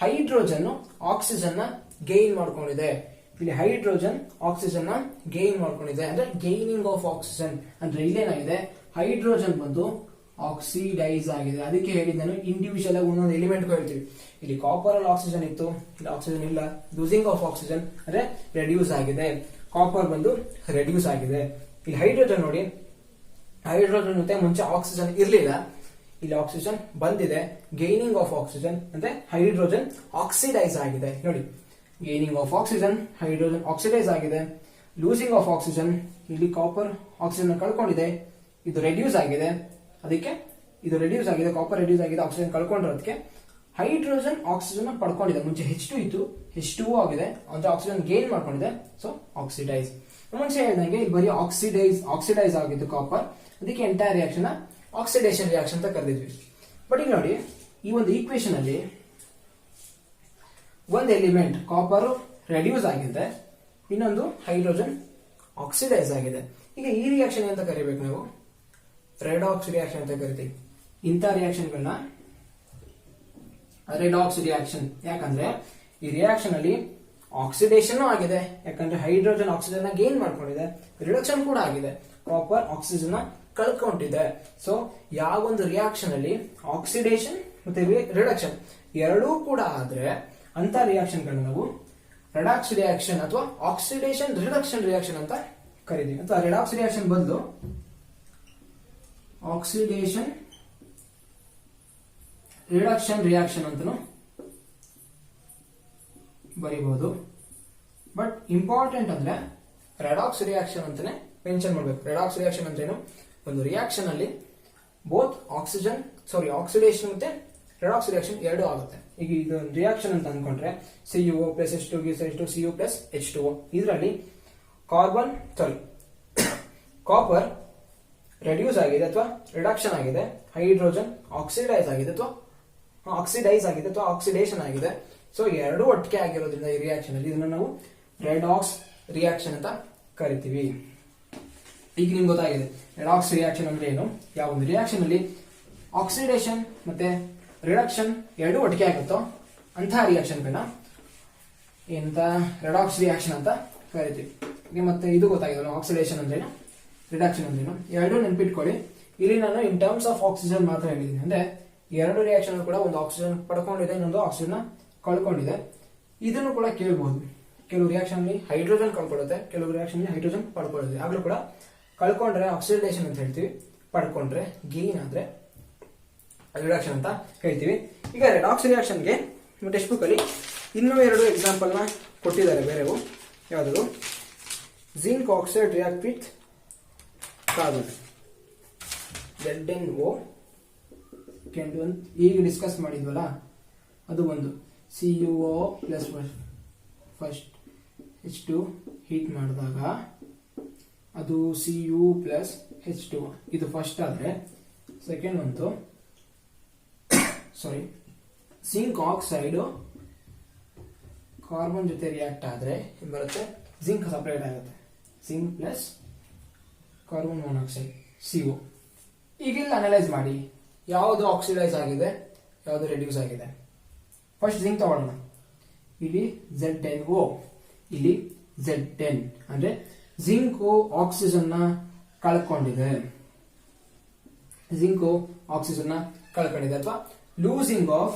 ಹೈಡ್ರೋಜನ್ ಆಕ್ಸಿಜನ್ ನ ಗೇನ್ ಮಾಡ್ಕೊಂಡಿದೆ. ಇಲ್ಲಿ ಹೈಡ್ರೋಜನ್ ಆಕ್ಸಿಜನ್ ನ ಗೇನ್ ಮಾಡ್ಕೊಂಡಿದೆ, ಅಂದ್ರೆ ಗೇನಿಂಗ್ ಆಫ್ ಆಕ್ಸಿಜನ್. ಅಂದ್ರೆ ಇಲ್ಲೇನಾಗಿದೆ, ಹೈಡ್ರೋಜನ್ ಬಂದು ಆಕ್ಸಿಡೈಸ್ ಆಗಿದೆ. ಅದಕ್ಕೆ ಹೇಳಿದ್ ನಾನು ಇಂಡಿವಿಜುವಲ್ ಆಗಿ ಒಂದೊಂದು ಎಲಿಮೆಂಟ್ ಹೇಳ್ತೀವಿ. ಇಲ್ಲಿ ಕಾಪರ್ ಅಲ್ಲಿ ಆಕ್ಸಿಜನ್ ಇತ್ತು, ಇಲ್ಲಿ ಆಕ್ಸಿಜನ್ ಇಲ್ಲ. ಲೂಸಿಂಗ್ ಆಫ್ ಆಕ್ಸಿಜನ್ ಅಂದ್ರೆ ರೆಡ್ಯೂಸ್ ಆಗಿದೆ. ಕಾಪರ್ ಬಂದು ರೆಡ್ಯೂಸ್ ಆಗಿದೆ. ಇಲ್ಲಿ ಹೈಡ್ರೋಜನ್ ನೋಡಿ, ಹೈಡ್ರೋಜನ್ ಜೊತೆ ಮುಂಚೆ ಆಕ್ಸಿಜನ್ ಇರಲಿಲ್ಲ, ಇಲ್ಲಿ ಆಕ್ಸಿಜನ್ ಬಂದಿದೆ. ಗೇನಿಂಗ್ ಆಫ್ ಆಕ್ಸಿಜನ್ ಅಂದ್ರೆ ಹೈಡ್ರೋಜನ್ ಆಕ್ಸಿಡೈಸ್ ಆಗಿದೆ. ನೋಡಿ, gaining of oxygen, hydrogen oxidise ಆಗಿದೆ. ಲೂಸಿಂಗ್ ಆಫ್ ಆಕ್ಸಿಜನ್, ಇಲ್ಲಿ ಕಾಪರ್ ಆಕ್ಸಿಜನ್ ಕಳ್ಕೊಂಡಿದೆ, ಇದು ರೆಡ್ಯೂಸ್ ಆಗಿದೆ. ಅದಕ್ಕೆ ಇದು ರೆಡ್ಯೂಸ್ ಆಗಿದೆ, ಕಾಪರ್ ರೆಡ್ಯೂಸ್ ಆಗಿದೆ, ಆಕ್ಸಿಜನ್ ಕಳ್ಕೊಂಡಿರೋದಕ್ಕೆ ಹೈಡ್ರೋಜನ್ ಆಕ್ಸಿಜನ್ ಪಡ್ಕೊಂಡಿದೆ. ಮುಂಚೆ H2 ಇತ್ತು, H2O ಆಗಿದೆ, ಅಂದ್ರೆ ಆಕ್ಸಿಜನ್ ಗೇನ್ ಮಾಡ್ಕೊಂಡಿದೆ. So oxidise. ಮುಂಚೆ ಹೇಳಿದಂಗೆ ಇಲ್ಲಿ ಬರೀ ಆಕ್ಸಿಡೈಸ್ ಆಗಿದ್ದು ಕಾಪರ್, ಅದಕ್ಕೆ ಎಂಟೈರ್ ರಿಯಾಕ್ಷನ್ ಆಕ್ಸಿಡೇಷನ್ ರಿಯಾಕ್ಷನ್ ಅಂತ ಕರೆದಿದ್ವಿ. ಬಟ್ ಈಗ ನೋಡಿ, ಈ ಒಂದು ಈಕ್ವೇಶನ್ ಅಲ್ಲಿ ಒಂದು ಎಲಿಮೆಂಟ್ ಕಾಪರ್ ರೆಡ್ಯೂಸ್ ಆಗಿದೆ, ಇನ್ನೊಂದು ಹೈಡ್ರೋಜನ್ ಆಕ್ಸಿಡೈಸ್ ಆಗಿದೆ. ಈಗ ಈ ರಿಯಾಕ್ಷನ್ ಅಂತ ಕರಿಬೇಕು ನಾವು, ರೆಡಾಕ್ಸ್ ರಿಯಾಕ್ಷನ್ ಅಂತ ಕರಿತೀವಿ. ಇಂಥ ರಿಯಾಕ್ಷನ್ಗಳನ್ನ ರೆಡಾಕ್ಸ್ ರಿಯಾಕ್ಷನ್. ಯಾಕಂದ್ರೆ ಈ ರಿಯಾಕ್ಷನ್ ಅಲ್ಲಿ ಆಕ್ಸಿಡೇಷನ್ ಆಗಿದೆ, ಯಾಕಂದ್ರೆ ಹೈಡ್ರೋಜನ್ ಆಕ್ಸಿಜನ್ ಗೇನ್ ಮಾಡ್ಕೊಂಡಿದೆ. ರಿಡಕ್ಷನ್ ಕೂಡ ಆಗಿದೆ, ಕಾಪರ್ ಆಕ್ಸಿಜನ್ ಕಳ್ಕೊಂಡಿದೆ. ಸೊ ಯಾವ ಒಂದು ರಿಯಾಕ್ಷನ್ ಅಲ್ಲಿ ಆಕ್ಸಿಡೇಷನ್ ಮತ್ತೆ ರಿಡಕ್ಷನ್ ಎರಡೂ ಕೂಡ ಆದ್ರೆ ಅಂತ ರಿಯಾಕ್ಷನ್ಗಳನ್ನ ನಾವು ರೆಡಾಕ್ಸ್ ರಿಯಾಕ್ಷನ್ ಅಥವಾ ಆಕ್ಸಿಡೇಷನ್ ರಿಡಕ್ಷನ್ ರಿಯಾಕ್ಷನ್ ಅಂತ ಕರಿತೀವಿ. ಅಥವಾ ರೆಡಾಕ್ಸ್ ರಿಯಾಕ್ಷನ್ ಬದಲು ಆಕ್ಸಿಡೇಷನ್ ರಿಡಕ್ಷನ್ ರಿಯಾಕ್ಷನ್ ಅಂತನೂ ಬರೀಬಹುದು. ಬಟ್ ಇಂಪಾರ್ಟೆಂಟ್ ಅಂದ್ರೆ ರೆಡಾಕ್ಸ್ ರಿಯಾಕ್ಷನ್ ಅಂತಾನೆ ಮೆನ್ಷನ್ ಮಾಡಬೇಕು. ರೆಡಾಕ್ಸ್ ರಿಯಾಕ್ಷನ್ ಅಂದ್ರೇನು, ಒಂದು ರಿಯಾಕ್ಷನ್ ಅಲ್ಲಿ ಬೋತ್ ಆಕ್ಸಿಡೇಷನ್ ಮತ್ತೆ ರೆಡಾಕ್ಸ್ ರಿಯಾಕ್ಷನ್ ಎರಡು ಆಗುತ್ತೆ. ಈಗ ಇದು ರಿಯಾಕ್ಷನ್ ಅಂತ ಅನ್ಕೊಂಡ್ರೆ CuO plus H2 gives H2, Cu plus H2O. ಇದರಲ್ಲಿ ಕಾಪರ್ ರೆಡ್ಯೂಸ್ ಆಗಿದೆ ಅಥವಾ ರಿಡಕ್ಷನ್ ಆಗಿದೆ, ಹೈಡ್ರೋಜನ್ ಆಕ್ಸಿಡೈಸ್ ಆಗಿದೆ ಅಥವಾ ಆಕ್ಸಿಡೇಷನ್ ಆಗಿದೆ. ಸೊ ಎರಡು ಒಟ್ಟಿಗೆ ಆಗಿರೋದ್ರಿಂದ ಈ ರಿಯಾಕ್ಷನ್ ಅಲ್ಲಿ ಇದನ್ನ ನಾವು ರೆಡಾಕ್ಸ್ ರಿಯಾಕ್ಷನ್ ಅಂತ ಕರಿತೀವಿ. ಈಗ ನಿಮ್ಗೆ ಗೊತ್ತಾಗಿದೆ ರೆಡಾಕ್ಸ್ ರಿಯಾಕ್ಷನ್ ಅಂದ್ರೆ ಏನು. ಯಾವ ಒಂದು ರಿಯಾಕ್ಷನ್ ಅಲ್ಲಿ ಆಕ್ಸಿಡೇಷನ್ ಮತ್ತೆ ರಿಡಕ್ಷನ್ ಎರಡು ಒಟ್ಟಿಗೆ ಆಗುತ್ತೋ ಅಂತಹ ರಿಯಾಕ್ಷನ್ಗಳನ್ನ ಎಂತ ರೆಡಾಕ್ಸ್ ರಿಯಾಕ್ಷನ್ ಅಂತ ಕರಿತೀವಿ. ಮತ್ತೆ ಇದು ಗೊತ್ತಾಗಿದೆ ಆಕ್ಸಿಡೇಷನ್ ಅಂದ್ರೇನು, ರಿಡಕ್ಷನ್ ಅಂದ್ರೇನು, ಎರಡು ನೆನ್ಪಿಟ್ಕೊಳ್ಳಿ. ಇಲ್ಲಿ ನಾನು ಇನ್ ಟರ್ಮ್ಸ್ ಆಫ್ ಆಕ್ಸಿಜನ್ ಮಾತ್ರ ಹೇಳಿದ್ದೀನಿ. ಅಂದ್ರೆ ಎರಡು ರಿಯಾಕ್ಷನ್ ಕೂಡ ಒಂದು ಆಕ್ಸಿಜನ್ ಪಡ್ಕೊಂಡಿದೆ, ಇನ್ನೊಂದು ಆಕ್ಸಿಜನ್ ಕಳ್ಕೊಂಡಿದೆ. ಇದನ್ನು ಕೂಡ ಕೇಳಬಹುದು. ಕೆಲವು ರಿಯಾಕ್ಷನ್ ಅಲ್ಲಿ ಹೈಡ್ರೋಜನ್ ಕಳ್ಕೊಳ್ಳುತ್ತೆ, ಕೆಲವು ರಿಯಾಕ್ಷನ್ ಅಲ್ಲಿ ಹೈಡ್ರೋಜನ್ ಪಡ್ಕೊಳ್ಳುತ್ತೆ. ಆಗ್ಲೂ ಕೂಡ ಕಳ್ಕೊಂಡ್ರೆ ಆಕ್ಸಿಡೇಷನ್ ಅಂತ ಹೇಳ್ತೀವಿ, ಪಡ್ಕೊಂಡ್ರೆ ಗೇನ್ ಆದ್ರೆ ರಿಡಕ್ಷನ್ ಅಂತ ಹೇಳ್ತೀವಿ. ಈಗ ರೆಡಾಕ್ಸ್ ರಿಯಾಕ್ಷನ್ಗೆ ಟೆಕ್ಸ್ಟ್ ಬುಕ್ ಅಲ್ಲಿ ಇನ್ನೂ ಎರಡು ಎಕ್ಸಾಂಪಲ್ ನ ಕೊಟ್ಟಿದ್ದಾರೆ ಬೇರೆವು. ಯಾವುದು, zinc oxide react with carbon, ZnO ಈಗ ಡಿಸ್ಕಸ್ ಮಾಡಿದ್ವಲ್ಲ ಅದು ಒಂದು. CuO plus first H2 heat ಮಾಡಿದಾಗ ಅದು Cu ಪ್ಲಸ್ H2 ಇದು ಫಸ್ಟ್ ಆದ್ರೆ, ಸೆಕೆಂಡ್ ಒಂದು ಜಿಂಕ್ ಆಕ್ಸೈಡ್ ಕಾರ್ಬನ್ ಜೊತೆ ರಿಯಾಕ್ಟ್ ಆದ್ರೆ ಏನ್ ಬರುತ್ತೆ, ಜಿಂಕ್ ಸಪರೇಟ್ ಆಗುತ್ತೆ, zinc plus carbon monoxide CO. ಈಗಿಲ್ಲ ಅನಲೈಸ್ ಮಾಡಿ ಯಾವುದು ಆಕ್ಸಿಡೈಸ್ ಆಗಿದೆ ಯಾವುದು ರೆಡ್ಯೂಸ್ ಆಗಿದೆ. ಫಸ್ಟ್ ಜಿಂಕ್ ತಗೊಳ್ಳೋಣ. ಇಲ್ಲಿ ZnO, ಇಲ್ಲಿ Z10 ಅಂದ್ರೆ ಜಿಂಕು ಆಕ್ಸಿಜನ್ ನ ಕಳ್ಕೊಂಡಿದೆ, ಅಥವಾ ಲೂಸಿಂಗ್ ಆಫ್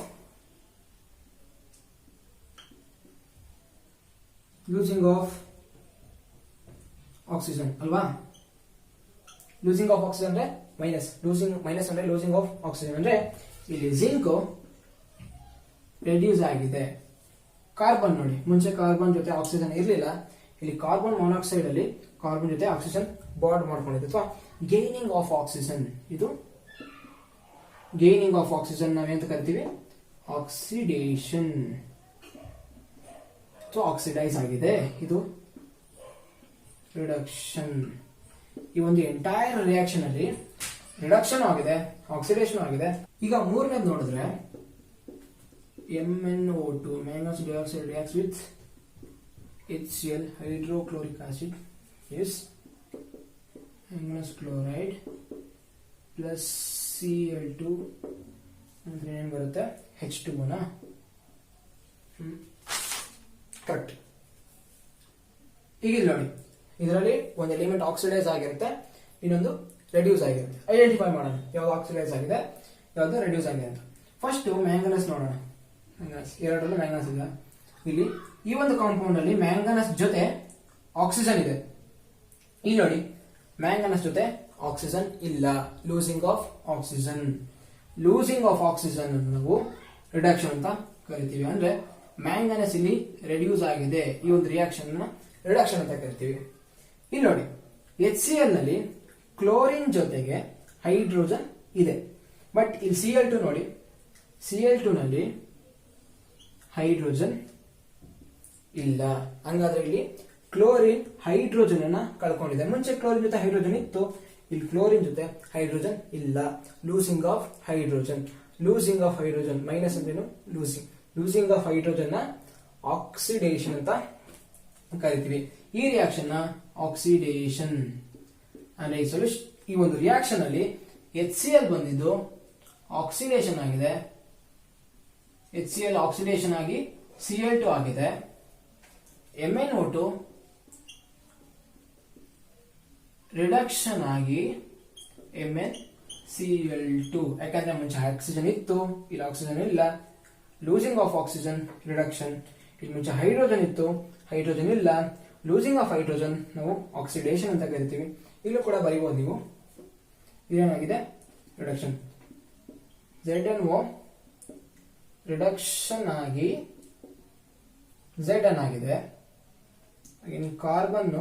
ಆಕ್ಸಿಜನ್ ಅಲ್ವಾ. ಲೂಸಿಂಗ್ ಆಫ್ ಆಕ್ಸಿಜನ್ ಅಂದ್ರೆ ಮೈನಸ್ ಅಂದ್ರೆ ಲೂಸಿಂಗ್ ಆಫ್ ಆಕ್ಸಿಜನ್ ಅಂದ್ರೆ ಇಲ್ಲಿ ಜಿಂಕ್ ರೆಡ್ಯೂಸ್ ಆಗಿದೆ. ಕಾರ್ಬನ್ ನೋಡಿ, ಮುಂಚೆ ಕಾರ್ಬನ್ ಜೊತೆ ಆಕ್ಸಿಜನ್ ಇರಲಿಲ್ಲ, ಇಲ್ಲಿ ಕಾರ್ಬನ್ ಮೊನಾಕ್ಸೈಡ್ ಅಲ್ಲಿ ಕಾರ್ಬನ್ ಜೊತೆ ಆಕ್ಸಿಜನ್ ಬಾಂಡ್ ಮಾಡ್ಕೊಂಡಿದೆ ಅಥವಾ ಗೇನಿಂಗ್ ಆಫ್ ಆಕ್ಸಿಜನ್. ಇದು ಗೇನಿಂಗ್ ಆಫ್ ಆಕ್ಸಿಜನ್ ನಾವೇಂತ ಕರಿತೀವಿ, ಆಕ್ಸಿಡೇಷನ್. ಸೊ ಆಕ್ಸಿಡೈಸ್ ಆಗಿದೆ, ಇದು ರಿಡಕ್ಷನ್. ಈ ಒಂದು ಎಂಟೈರ್ ರಿಯಾಕ್ಷನ್ ಅಲ್ಲಿ ರಿಡಕ್ಷನ್ ಆಗಿದೆ, ಆಕ್ಸಿಡೇಷನ್ ಆಗಿದೆ. ಈಗ ಮೂರನೇದು ನೋಡಿದ್ರೆ MnO2 manganese dioxide reacts with HCl hydrochloric acid is manganese chloride plus Cl2 ಅಂದ್ರೆ ಏನ್ ಬರುತ್ತೆ H2O ನ ಕರೆಕ್ಟ್. ಈಗ ಇಲ್ಲಿ ನೋಡಿ, ಇದರಲ್ಲಿ ಒಂದು ಎಲಿಮೆಂಟ್ ಆಕ್ಸಿಡೈಸ್ ಆಗಿರುತ್ತೆ, ಇನ್ನೊಂದು ರೆಡ್ಯೂಸ್ ಆಗಿರುತ್ತೆ. ಐಡೆಂಟಿಫೈ ಮಾಡೋಣ ಯಾವ್ದು ಆಕ್ಸಿಡೈಸ್ ಆಗಿದೆ ಯಾವ್ದು ರೆಡ್ಯೂಸ್ ಆಗಿದೆ ಅಂತ. ಫಸ್ಟ್ ಮ್ಯಾಂಗನಸ್ ನೋಡೋಣ. ಎರಡರಲ್ಲೂ ಮ್ಯಾಂಗನಸ್ ಇದೆ. ಇಲ್ಲಿ ಈ ಒಂದು ಕಾಂಪೌಂಡ್ ಅಲ್ಲಿ ಮ್ಯಾಂಗನಸ್ ಜೊತೆ ಆಕ್ಸಿಜನ್ ಇದೆ. ಇಲ್ಲಿ ನೋಡಿ, ಮ್ಯಾಂಗನಸ್ ಜೊತೆ ಆಕ್ಸಿಜನ್ ಇಲ್ಲ, losing of oxygen. Losing of oxygen ನಾವು ರಿಡಕ್ಷನ್ ಅಂತ ಕರಿತೀವಿ. ಅಂದ್ರೆ ಮ್ಯಾಂಗನಸ್ ಇಲ್ಲಿ ರೆಡ್ಯೂಸ್ ಆಗಿದೆ, ಈ ಒಂದು ರಿಯಾಕ್ಷನ್ ರಿಡಕ್ಷನ್ ಅಂತ ಕರಿತೀವಿ. ಇಲ್ಲಿ ನೋಡಿ, HCl ನಲ್ಲಿ ಕ್ಲೋರಿನ್ ಜೊತೆಗೆ ಹೈಡ್ರೋಜನ್ ಇದೆ, ಬಟ್ ಇಲ್ಲಿ Cl2 ನೋಡಿ, Cl2 ನಲ್ಲಿ ಹೈಡ್ರೋಜನ್ ಇಲ್ಲ. ಹಂಗಾದ್ರೆ ಇಲ್ಲಿ ಕ್ಲೋರಿನ್ ಹೈಡ್ರೋಜನ್ ಅನ್ನ ಕಳ್ಕೊಂಡಿದೆ. ಮುಂಚೆ ಕ್ಲೋರಿನ್ ಜೊತೆ ಹೈಡ್ರೋಜನ್ ಇತ್ತು, ಇಲ್ಲಿ ಕ್ಲೋರಿನ್ ಜೊತೆ ಹೈಡ್ರೋಜನ್ ಇಲ್ಲ. Losing of hydrogen. Losing of hydrogen minus ಅಂದ್ರೇನು ಲೂಸಿಂಗ್. ಲೂಸಿಂಗ್ ಆಫ್ ಹೈಡ್ರೋಜನ್ ನ ಆಕ್ಸಿಡೇಷನ್ ಅಂತ ಕರಿತೀವಿ. ಈ ರಿಯಾಕ್ಷನ್ ನ ಆಕ್ಸಿಡೇಷನ್ ಅಂದ್ರೆ ಈ ಸೊಲ್ಯೂಷನ್, ಈ ಒಂದು ರಿಯಾಕ್ಷನ್ ಅಲ್ಲಿ HCl ಬಂದಿದ್ದು ಆಕ್ಸಿಡೇಷನ್ ಆಗಿದೆ, HCl ಆಕ್ಸಿಡೇಷನ್ ಆಗಿ Cl2 ಆಗಿದೆ. MnO2 ರಿಡಕ್ಷನ್ ಆಗಿ MnCl2. ಯಾಕಂದ್ರೆ ಮುಂಚೆ ಆಕ್ಸಿಜನ್ ಇತ್ತು, ಇಲ್ಲಿ ಆಕ್ಸಿಜನ್ ಇಲ್ಲ. Losing of oxygen reduction. ಇಲ್ಲಿ ಮುಂಚೆ ಹೈಡ್ರೋಜನ್ ಇತ್ತು, ಹೈಡ್ರೋಜನ್ ಇಲ್ಲ. ಲೂಸಿಂಗ್ ಆಫ್ ಹೈಡ್ರೋಜನ್ ನಾವು ಆಕ್ಸಿಡೇಷನ್ ಅಂತ ಕರಿತೀವಿ. ಇಲ್ಲೂ ಕೂಡ ಬರೀಬಹುದು ನೀವು. ಇದೇನಾಗಿದೆ ರಿಡಕ್ಷನ್. ZnO ರಿಡಕ್ಷನ್ ಆಗಿ Zn ಆಗಿದೆ. ಇನ್ನು ಕಾರ್ಬನ್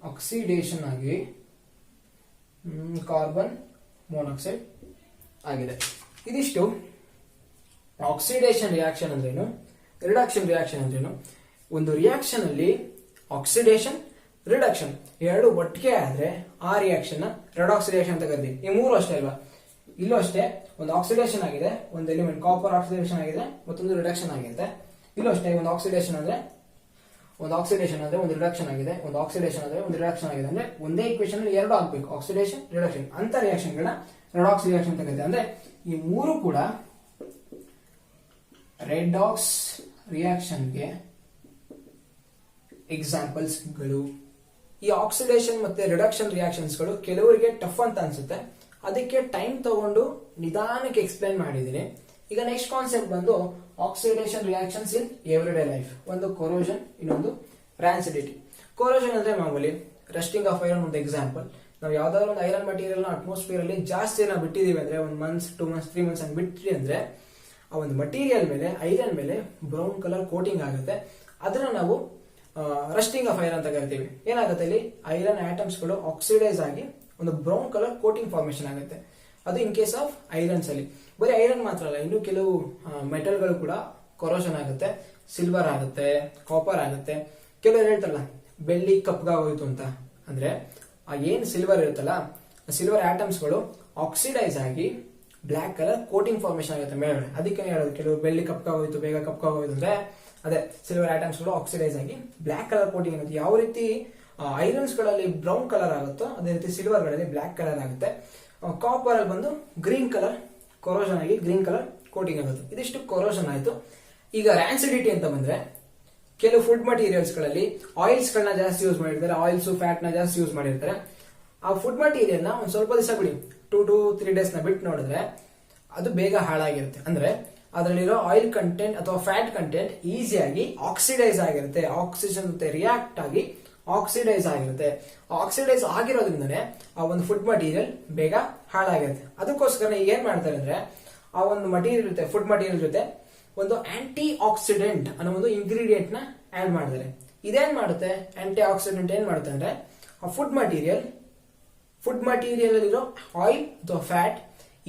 ಆಕ್ಸಿಡೇಷನ್ ಆಗಿ ಕಾರ್ಬನ್ ಮೊನಾಕ್ಸೈಡ್ ಆಗಿದೆ. ಇದಿಷ್ಟು ಆಕ್ಸಿಡೇಷನ್ ರಿಯಾಕ್ಷನ್ ಅಂದ್ರೇನು, ರಿಡಕ್ಷನ್ ರಿಯಾಕ್ಷನ್ ಅಂದ್ರೇನು. ಒಂದು ರಿಯಾಕ್ಷನ್ ಅಲ್ಲಿ ಆಕ್ಸಿಡೇಷನ್ ರಿಡಕ್ಷನ್ ಎರಡು ಒಟ್ಟಿಗೆ ಆದ್ರೆ ಆ ರಿಯಾಕ್ಷನ್ ರೆಡಾಕ್ಸ್ ರಿಯಾಕ್ಷನ್ ಅಂತ ಕರಿತೀವಿ. ಈ ಮೂರು ಅಷ್ಟೇ ಅಲ್ವಾ, ಇಲ್ಲೂ ಅಷ್ಟೇ. ಒಂದು ಆಕ್ಸಿಡೇಷನ್ ಆಗಿದೆ, ಒಂದು ಎಲಿಮೆಂಟ್ ಕಾಪರ್ ಆಕ್ಸಿಡೇಷನ್ ಆಗಿದೆ, ಮತ್ತೊಂದು ರಿಡಕ್ಷನ್ ಆಗಿದೆ. ಇಲ್ಲೂ ಅಷ್ಟೇ, ಒಂದು ಆಕ್ಸಿಡೇಷನ್ ಅಂದ್ರೆ ಒಂದು ರಿಡಕ್ಷನ್ ಆಗಿದೆ, ಒಂದು ಆಕ್ಸಿಡೇಷನ್ ಅಂದ್ರೆ ಒಂದು ರಿಡಕ್ಷನ್ ಆಗಿದೆ. ಅಂದ್ರೆ ಒಂದೇ ಇಕ್ವೇಷನ್ ಅಲ್ಲಿ ಎರಡು ಆಗ್ಬೇಕು, ಆಕ್ಸಿಡೇಷನ್ ರಿಡಕ್ಷನ್. ಅಂತ ರಿಯಾಕ್ಷನ್ ಗಳನ್ನ ರೆಡಾಕ್ಸ್ ರಿಯಾಕ್ಷನ್ ಅಂತ ಕರಿತೀವಿ. ಅಂದ್ರೆ ಈ ಮೂರು ಕೂಡ ರೆಡಾಕ್ಸ್ ರಿಯಾಕ್ಷನ್ಗೆ ಎಕ್ಸಾಂಪಲ್ಸ್ ಗಳು. ಈ ಆಕ್ಸಿಡೇಷನ್ ಮತ್ತೆ ರಿಡಕ್ಷನ್ ರಿಯಾಕ್ಷನ್ಸ್ ಗಳು ಕೆಲವರಿಗೆ ಟಫ್ ಅಂತ ಅನ್ಸುತ್ತೆ, ಅದಕ್ಕೆ ಟೈಮ್ ತಗೊಂಡು ನಿಧಾನಕ್ಕೆ ಎಕ್ಸ್ಪ್ಲೈನ್ ಮಾಡಿದ್ದೀನಿ. ಈಗ ನೆಕ್ಸ್ಟ್ ಕಾನ್ಸೆಪ್ಟ್ ಬಂದು ಆಕ್ಸಿಡೇಷನ್ ರಿಯಾಕ್ಷನ್ಸ್ ಇನ್ ಎವ್ರಿಡೇ ಲೈಫ್. ಒಂದು ಕೊರೋಷನ್, ಇನ್ನೊಂದು ರಾನ್ಸಿಡಿಟಿ. ಕೊರೋಷನ್ ಅಂದ್ರೆ ಮಾಮೂಲಿ ರಸ್ಟಿಂಗ್ ಆಫ್ ಐರನ್ ಒಂದು ಎಕ್ಸಾಂಪಲ್. ನಾವು ಯಾವ್ದಾದ್ರು ಒಂದು ಐರನ್ ಮಟೀರಿಯಲ್ ನ ಅಟ್ಮಾಸ್ಫಿಯರ್ ಅಲ್ಲಿ ಜಾಸ್ತಿ ನಾವು ಬಿಟ್ಟಿದೀವಿ ಅಂದ್ರೆ 1 month 2 months 3 months ಹಂಗೆ ಬಿಟ್ರಿ ಅಂದ್ರೆ ಆ ಒಂದು ಮಟೀರಿಯಲ್ ಮೇಲೆ, ಐರನ್ ಮೇಲೆ ಬ್ರೌನ್ ಕಲರ್ ಕೋಟಿಂಗ್ ಆಗುತ್ತೆ. ಅದನ್ನ ನಾವು ರಸ್ಟಿಂಗ್ ಆಫ್ ಐರನ್ ಅಂತ ಕರಿತೀವಿ. ಏನಾಗುತ್ತೆ, ಇಲ್ಲಿ ಐರನ್ ಆಟಮ್ಸ್ ಗಳು ಆಕ್ಸಿಡೈಸ್ ಆಗಿ ಒಂದು ಬ್ರೌನ್ ಕಲರ್ ಕೋಟಿಂಗ್ ಫಾರ್ಮೇಶನ್ ಆಗುತ್ತೆ. ಅದು ಇನ್ ಕೇಸ್ ಆಫ್ ಐರನ್ಸ್ ಅಲ್ಲಿ. ಬರೀ ಐರನ್ ಮಾತ್ರ ಅಲ್ಲ, ಇನ್ನು ಕೆಲವು ಮೆಟಲ್ ಗಳು ಕೂಡ ಕೊರೋಷನ್ ಆಗುತ್ತೆ. ಸಿಲ್ವರ್ ಆಗುತ್ತೆ, ಕಾಪರ್ ಆಗುತ್ತೆ. ಕೆಲವರು ಹೇಳ್ತಾರಲ್ಲ ಬೆಳ್ಳಿ ಕಪ್ಗಾಗೋಯ್ತು ಅಂತ, ಅಂದ್ರೆ ಆ ಏನ್ ಸಿಲ್ವರ್ ಇರುತ್ತಲ್ಲ, ಸಿಲ್ವರ್ ಆಟಮ್ಸ್ ಗಳು ಆಕ್ಸಿಡೈಸ್ ಆಗಿ ಬ್ಲಾಕ್ ಕಲರ್ ಕೋಟಿಂಗ್ ಫಾರ್ಮೇಶನ್ ಆಗುತ್ತೆ ಮೇಲ್ಗಡೆ. ಅದಕ್ಕೆ ಹೇಳೋದು ಕೆಲವು ಬೆಳ್ಳಿ ಕಪ್ಗಾಗೋಯ್ತು, ಬೇಗ ಕಪ್ಗಾಗೋಯ್ತು ಅಂದ್ರೆ ಅದೇ ಸಿಲ್ವರ್ ಆಟಮ್ಸ್ ಗಳು ಆಕ್ಸಿಡೈಸ್ ಆಗಿ ಬ್ಲಾಕ್ ಕಲರ್ ಕೋಟಿಂಗ್ ಆಗುತ್ತೆ. ಯಾವ ರೀತಿ ಐರನ್ಸ್ ಗಳಲ್ಲಿ ಬ್ರೌನ್ ಕಲರ್ ಆಗುತ್ತೋ ಅದೇ ರೀತಿ ಸಿಲ್ವರ್ ಗಳಲ್ಲಿ ಬ್ಲಾಕ್ ಕಲರ್ ಆಗುತ್ತೆ. ಕಾಪರ್ ಅಲ್ಲಿ ಬಂದು ಗ್ರೀನ್ ಕಲರ್ ಕೊರೋಷನ್ ಆಗಿ ಗ್ರೀನ್ ಕಲರ್ ಕೋಟಿಂಗ್ ಆಗುತ್ತೆ. ಇದಿಷ್ಟು ಕೊರೋಷನ್ ಆಯ್ತು. ಈಗ ರಾನ್ಸಿಡಿಟಿ ಅಂತ ಬಂದ್ರೆ ಕೆಲವು ಫುಡ್ ಮಟೀರಿಯಲ್ಸ್ ಗಳಲ್ಲಿ ಆಯಿಲ್ಸ್ ಗಳನ್ನ ಜಾಸ್ತಿ ಯೂಸ್ ಮಾಡಿರ್ತಾರೆ, ಆಯಿಲ್ಸ್ ಫ್ಯಾಟ್ ನ ಜಾಸ್ತಿ ಯೂಸ್ ಮಾಡಿರ್ತಾರೆ. ಆ ಫುಡ್ ಮಟೀರಿಯಲ್ ನ ಒಂದ್ ಸ್ವಲ್ಪ ದಿವಸ ಬಿಡಿ, 2 to 3 days ನ ಬಿಟ್ಟು ನೋಡಿದ್ರೆ ಅದು ಬೇಗ ಹಾಳಾಗಿರುತ್ತೆ. ಅಂದ್ರೆ ಅದರಲ್ಲಿರೋ ಆಯಿಲ್ ಕಂಟೆಂಟ್ ಅಥವಾ ಫ್ಯಾಟ್ ಕಂಟೆಂಟ್ ಈಸಿಯಾಗಿ ಆಕ್ಸಿಡೈಸ್ ಆಗಿರುತ್ತೆ, ಆಕ್ಸಿಜನ್ ಜೊತೆ ರಿಯಾಕ್ಟ್ ಆಗಿ ಆಕ್ಸಿಡೈಸ್ ಆಗಿರುತ್ತೆ. ಆಕ್ಸಿಡೈಸ್ ಆಗಿರೋದ್ರಿಂದನೇ ಆ ಒಂದು ಫುಡ್ ಮಟೀರಿಯಲ್ ಬೇಗ ಹಾಳಾಗಿರುತ್ತೆ. ಅದಕ್ಕೋಸ್ಕರ ಈಗ ಏನ್ ಮಾಡ್ತಾರೆ ಅಂದ್ರೆ ಆ ಒಂದು ಮಟೀರಿಯಲ್ ಜೊತೆ, ಫುಡ್ ಮಟೀರಿಯಲ್ ಜೊತೆ ಒಂದು ಆಂಟಿ ಆಕ್ಸಿಡೆಂಟ್ ಅನ್ನೋ ಒಂದು ಇಂಗ್ರೀಡಿಯೆಂಟ್ ನ ಆಡ್ ಮಾಡಿದ್ದಾರೆ. ಇದೇನ್ ಮಾಡುತ್ತೆ, ಆಂಟಿ ಆಕ್ಸಿಡೆಂಟ್ ಏನ್ ಮಾಡುತ್ತೆ ಅಂದ್ರೆ ಆ ಫುಡ್ ಮಟೀರಿಯಲ್ ಅಲ್ಲಿರೋ ಆಯಿಲ್ ಅಥವಾ ಫ್ಯಾಟ್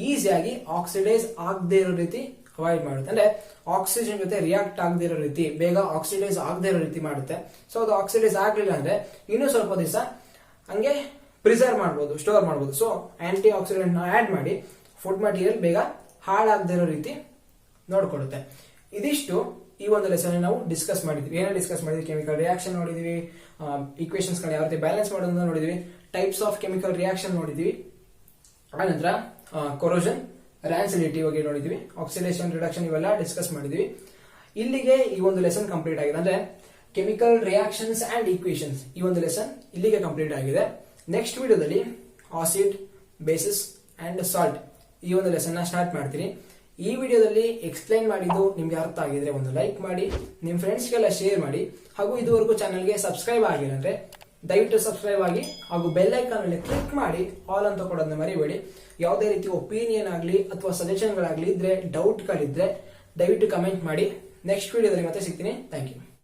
ಈಸಿಯಾಗಿ ಆಕ್ಸಿಡೈಸ್ ಆಗದೆ ಇರೋ ರೀತಿ ಅವಾಯ್ಡ್ ಮಾಡುತ್ತೆ. ಅಂದ್ರೆ ಆಕ್ಸಿಜನ್ ಜೊತೆ ರಿಯಾಕ್ಟ್ ಆಗದೆ ಇರೋ ರೀತಿ, ಬೇಗ ಆಕ್ಸಿಡೈಸ್ ಆಗದೆ ಇರೋ ರೀತಿ ಮಾಡುತ್ತೆ. ಸೊ ಅದು ಆಕ್ಸಿಡೈಸ್ ಆಗ್ಲಿಲ್ಲ ಅಂದ್ರೆ ಇನ್ನೂ ಸ್ವಲ್ಪ ದಿವಸ ಹಂಗೆ ಪ್ರಿಸರ್ವ್ ಮಾಡಬಹುದು, ಸ್ಟೋರ್ ಮಾಡಬಹುದು. ಸೊ ಆಂಟಿ ಆಕ್ಸಿಡೆಂಟ್ ಆಡ್ ಮಾಡಿ ಫುಡ್ ಮಟೀರಿಯಲ್ ಬೇಗ ಹಾಳಾಗದೇ ಇರೋ ರೀತಿ ನೋಡ್ಕೊಡುತ್ತೆ. ಇದಿಷ್ಟು ಈ ಒಂದು ಲೆಸನ್ ನಾವು ಡಿಸ್ಕಸ್ ಮಾಡಿದ್ವಿ. ಏನೇ ಡಿಸ್ಕಸ್ ಮಾಡಿದ್ವಿ? ಕೆಮಿಕಲ್ ರಿಯಾಕ್ಷನ್ ನೋಡಿದ್ವಿ, ಈಕ್ವೇಷನ್ಸ್ ಗಳು ಯಾವ ರೀತಿ ಬ್ಯಾಲೆನ್ಸ್ ಮಾಡೋದನ್ನ ನೋಡಿದ್ವಿ, ಟೈಪ್ಸ್ ಆಫ್ ಕೆಮಿಕಲ್ ರಿಯಾಕ್ಷನ್ ನೋಡಿದ್ವಿ, ಆನಂತರ ಕೊರೋಷನ್, ರ್ಯಾನ್ಸಿಡಿಟಿ ಬಗ್ಗೆ ನೋಡಿದ್ವಿ, ಆಕ್ಸಿಡೇಷನ್, ರಿಡಕ್ಷನ್ ಇವೆಲ್ಲ ಡಿಸ್ಕಸ್ ಮಾಡಿದ್ವಿ. ಇಲ್ಲಿಗೆ ಈ ಒಂದು ಲೆಸನ್ ಕಂಪ್ಲೀಟ್ ಆಗಿದೆ. ಅಂದ್ರೆ ಕೆಮಿಕಲ್ ರಿಯಾಕ್ಷನ್ಸ್ ಅಂಡ್ ಈಕ್ವೇಷನ್ಸ್ ಈ ಒಂದು ಲೆಸನ್ ಇಲ್ಲಿಗೆ ಕಂಪ್ಲೀಟ್ ಆಗಿದೆ. ನೆಕ್ಸ್ಟ್ ವಿಡಿಯೋದಲ್ಲಿ ಆಸಿಡ್, ಬೇಸಿಸ್ ಅಂಡ್ ಸಾಲ್ಟ್ ಈ ಒಂದು ಲೆಸನ್ ಸ್ಟಾರ್ಟ್ ಮಾಡ್ತೀನಿ. ಈ ವಿಡಿಯೋದಲ್ಲಿ ಎಕ್ಸ್ಪ್ಲೈನ್ ಮಾಡಿದ್ದು ನಿಮ್ಗೆ ಅರ್ಥ ಆಗಿದ್ರೆ ಒಂದು ಲೈಕ್ ಮಾಡಿ, ನಿಮ್ ಫ್ರೆಂಡ್ಸ್ಗೆಲ್ಲ ಶೇರ್ ಮಾಡಿ, ಹಾಗೂ ಇದುವರೆಗೂ ಚಾನಲ್ಗೆ ಸಬ್ಸ್ಕ್ರೈಬ್ ಆಗಿಲ್ಲ ಅಂದ್ರೆ ದಯವಿಟ್ಟು ಸಬ್ಸ್ಕ್ರೈಬ್ ಆಗಿ ಹಾಗೂ ಬೆಲ್ ಐಕಾನ್ ಅಲ್ಲಿ ಕ್ಲಿಕ್ ಮಾಡಿ ಆಲ್ ಅಂತ ಕೊಡೋದನ್ನ ಮರಿಬೇಡಿ. ಯಾವುದೇ ರೀತಿ ಒಪಿನಿಯನ್ ಆಗಲಿ ಅಥವಾ ಸಜೆಷನ್ಗಳಾಗಲಿ ಇದ್ರೆ, ಡೌಟ್ಗಳಿದ್ರೆ ದಯವಿಟ್ಟು ಕಮೆಂಟ್ ಮಾಡಿ. ನೆಕ್ಸ್ಟ್ ವಿಡಿಯೋದಲ್ಲಿ ಮತ್ತೆ ಸಿಗ್ತೀನಿ. Thank you.